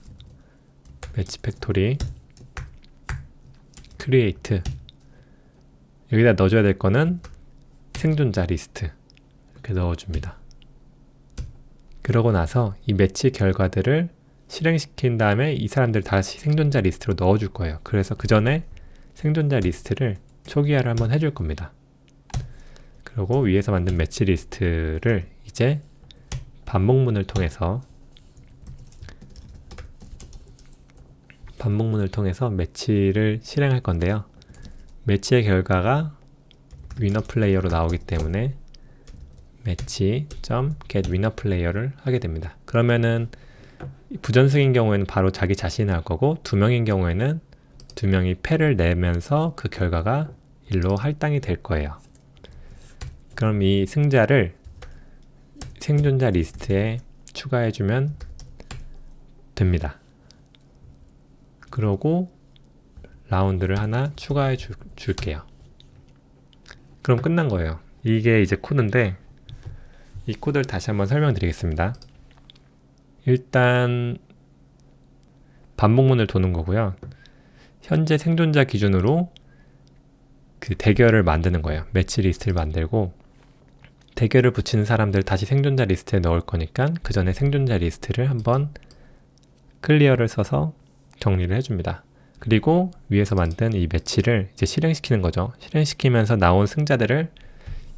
매치 팩토리 create, 여기다 넣어줘야 될 거는 생존자 리스트 이렇게 넣어줍니다. 그러고 나서 이 매치 결과들을 실행시킨 다음에 이 사람들 다시 생존자 리스트로 넣어줄 거예요. 그래서 그 전에 생존자 리스트를 초기화를 한번 해줄 겁니다. 그리고 위에서 만든 매치 리스트를 이제 반복문을 통해서 매치를 실행할 건데요. 매치의 결과가 위너 플레이어로 나오기 때문에 match.get winner player를 하게 됩니다. 그러면은 부전승인 경우에는 바로 자기 자신이 나올 거고 2명인 경우에는 2명이 패를 내면서 그 결과가 일로 할당이 될 거예요. 그럼 이 승자를 생존자 리스트에 추가해주면 됩니다. 그러고 라운드를 하나 추가해 줄게요. 그럼 끝난 거예요. 이게 이제 코드인데 이 코드를 다시 한번 설명드리겠습니다. 일단 반복문을 도는 거고요. 현재 생존자 기준으로 그 대결을 만드는 거예요. 매치 리스트를 만들고 대결을 붙이는 사람들 다시 생존자 리스트에 넣을 거니까 그 전에 생존자 리스트를 한번 클리어를 써서 정리를 해줍니다. 그리고 위에서 만든 이 매치를 이제 실행시키는 거죠. 실행시키면서 나온 승자들을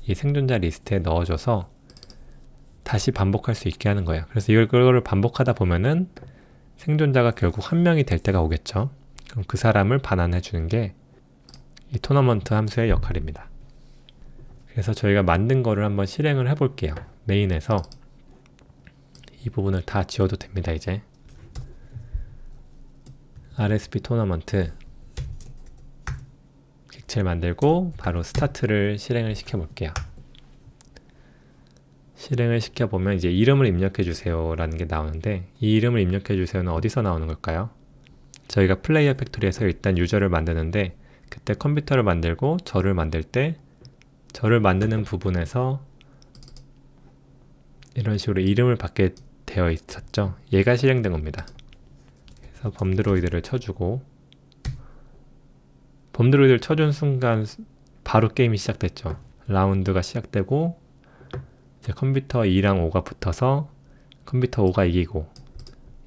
이 생존자 리스트에 넣어줘서 다시 반복할 수 있게 하는 거예요. 그래서 이걸 반복하다 보면은 생존자가 결국 한 명이 될 때가 오겠죠. 그럼 그 사람을 반환해 주는 게 이 토너먼트 함수의 역할입니다. 그래서 저희가 만든 거를 한번 실행을 해 볼게요. 메인에서 이 부분을 다 지워도 됩니다. 이제 RSP 토너먼트 객체를 만들고 바로 스타트를 실행을 시켜 볼게요. 실행을 시켜보면 이제 이름을 입력해 주세요 라는 게 나오는데, 이 이름을 입력해 주세요는 어디서 나오는 걸까요? 저희가 플레이어 팩토리에서 일단 유저를 만드는데, 그때 컴퓨터를 만들고 저를 만들 때 저를 만드는 부분에서 이런 식으로 이름을 받게 되어 있었죠. 얘가 실행된 겁니다. 그래서 범드로이드를 쳐주고, 범드로이드를 쳐준 순간 바로 게임이 시작됐죠. 라운드가 시작되고 이제 컴퓨터 2랑 5가 붙어서 컴퓨터 5가 이기고,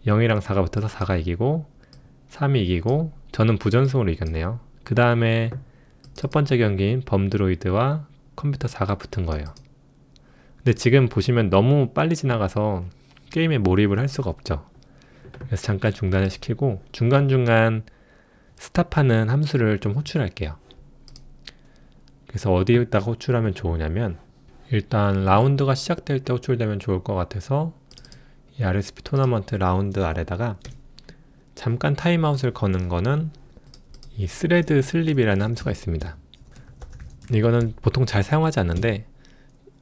0이랑 4가 붙어서 4가 이기고, 3이 이기고, 저는 부전승으로 이겼네요. 그 다음에 첫 번째 경기인 범드로이드와 컴퓨터 4가 붙은 거예요. 근데 지금 보시면 너무 빨리 지나가서 게임에 몰입을 할 수가 없죠. 그래서 잠깐 중단을 시키고 중간중간 스탑하는 함수를 좀 호출할게요. 그래서 어디에다가 호출하면 좋으냐면, 일단 라운드가 시작될 때 호출되면 좋을 것 같아서 이 RSP 토너먼트 라운드 아래다가 잠깐 타임아웃을 거는 거는 이 스레드 슬립이라는 함수가 있습니다. 이거는 보통 잘 사용하지 않는데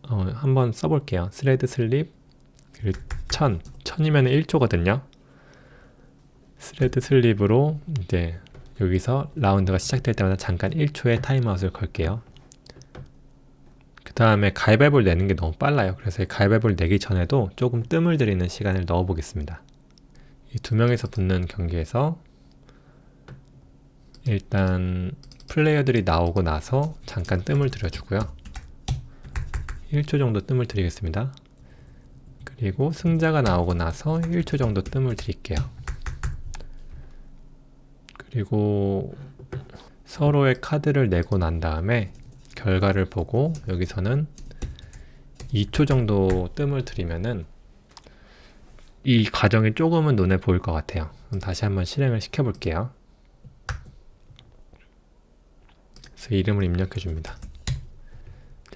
한번 써볼게요. 스레드 슬립 1000이면 1초거든요. 스레드 슬립으로 이제 여기서 라운드가 시작될 때마다 잠깐 1초의 타임아웃을 걸게요. 그 다음에 가위바위보를 내는 게 너무 빨라요. 그래서 가위바위보를 내기 전에도 조금 뜸을 들이는 시간을 넣어 보겠습니다. 이 두 명이서 붙는 경기에서 일단 플레이어들이 나오고 나서 잠깐 뜸을 들여주고요. 1초 정도 뜸을 들이겠습니다. 그리고 승자가 나오고 나서 1초 정도 뜸을 들일게요. 그리고 서로의 카드를 내고 난 다음에 결과를 보고 여기서는 2초 정도 뜸을 들이면은 이 과정이 조금은 눈에 보일 것 같아요. 그럼 다시 한번 실행을 시켜 볼게요. 그래서 이름을 입력해 줍니다.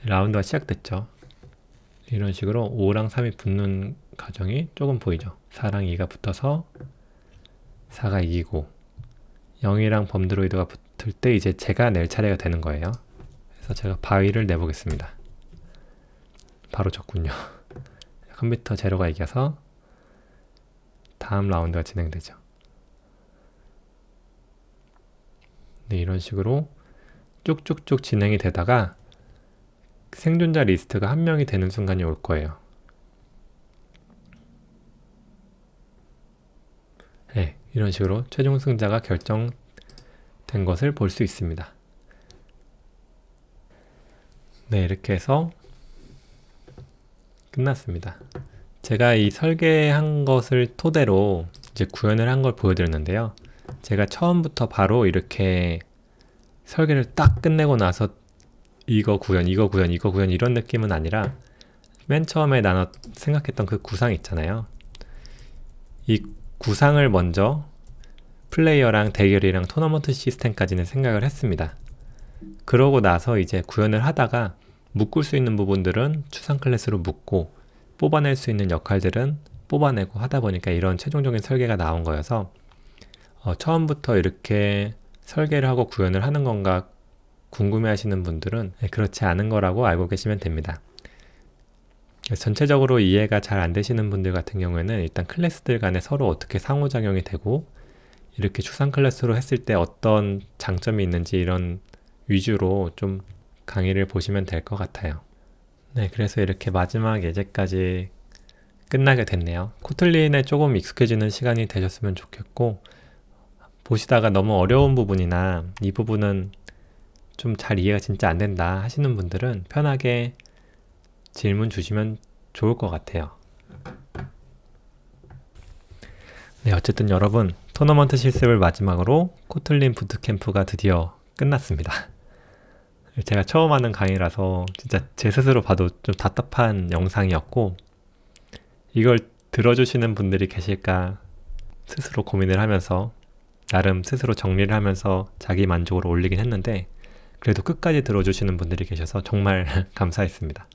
라운드가 시작됐죠. 이런 식으로 5랑 3이 붙는 과정이 조금 보이죠. 4랑 2가 붙어서 4가 이기고, 0이랑 범드로이드가 붙을 때 이제 제가 낼 차례가 되는 거예요. 그래서 제가 바위를 내보겠습니다. 바로 졌군요. 컴퓨터 제로가 이겨서 다음 라운드가 진행되죠. 네, 이런 식으로 쭉쭉쭉 진행이 되다가 생존자 리스트가 한 명이 되는 순간이 올 거예요. 네, 이런 식으로 최종 승자가 결정된 것을 볼 수 있습니다. 네, 이렇게 해서 끝났습니다. 제가 이 설계한 것을 토대로 이제 구현을 한 걸 보여드렸는데요. 제가 처음부터 바로 이렇게 설계를 딱 끝내고 나서 이거 구현 이런 느낌은 아니라, 맨 처음에 생각했던 그 구상 있잖아요. 이 구상을 먼저 플레이어랑 대결이랑 토너먼트 시스템까지는 생각을 했습니다. 그러고 나서 이제 구현을 하다가 묶을 수 있는 부분들은 추상 클래스로 묶고 뽑아낼 수 있는 역할들은 뽑아내고 하다 보니까 이런 최종적인 설계가 나온 거여서 처음부터 이렇게 설계를 하고 구현을 하는 건가 궁금해 하시는 분들은 그렇지 않은 거라고 알고 계시면 됩니다. 전체적으로 이해가 잘 안 되시는 분들 같은 경우에는 일단 클래스들 간에 서로 어떻게 상호작용이 되고 이렇게 추상 클래스로 했을 때 어떤 장점이 있는지 이런 위주로 좀 강의를 보시면 될 것 같아요. 네, 그래서 이렇게 마지막 예제까지 끝나게 됐네요. 코틀린에 조금 익숙해지는 시간이 되셨으면 좋겠고, 보시다가 너무 어려운 부분이나 이 부분은 좀 잘 이해가 진짜 안 된다 하시는 분들은 편하게 질문 주시면 좋을 것 같아요. 네, 어쨌든 여러분, 토너먼트 실습을 마지막으로 코틀린 부트캠프가 드디어 끝났습니다. 제가 처음 하는 강의라서 진짜 제 스스로 봐도 좀 답답한 영상이었고, 이걸 들어주시는 분들이 계실까 스스로 고민을 하면서 나름 스스로 정리를 하면서 자기 만족으로 올리긴 했는데, 그래도 끝까지 들어주시는 분들이 계셔서 정말 감사했습니다.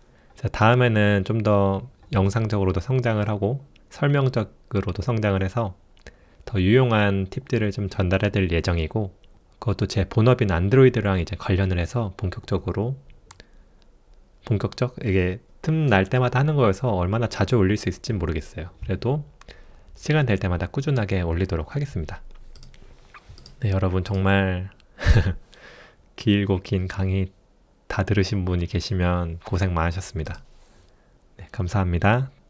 다음에는 좀 더 영상적으로도 성장을 하고 설명적으로도 성장을 해서 더 유용한 팁들을 좀 전달해 드릴 예정이고, 그것도 제 본업인 안드로이드랑 이제 관련을 해서 이게 틈 날 때마다 하는 거여서 얼마나 자주 올릴 수 있을지 모르겠어요. 그래도 시간 될 때마다 꾸준하게 올리도록 하겠습니다. 네, 여러분 정말 길고 긴 강의 다 들으신 분이 계시면 고생 많으셨습니다. 네, 감사합니다.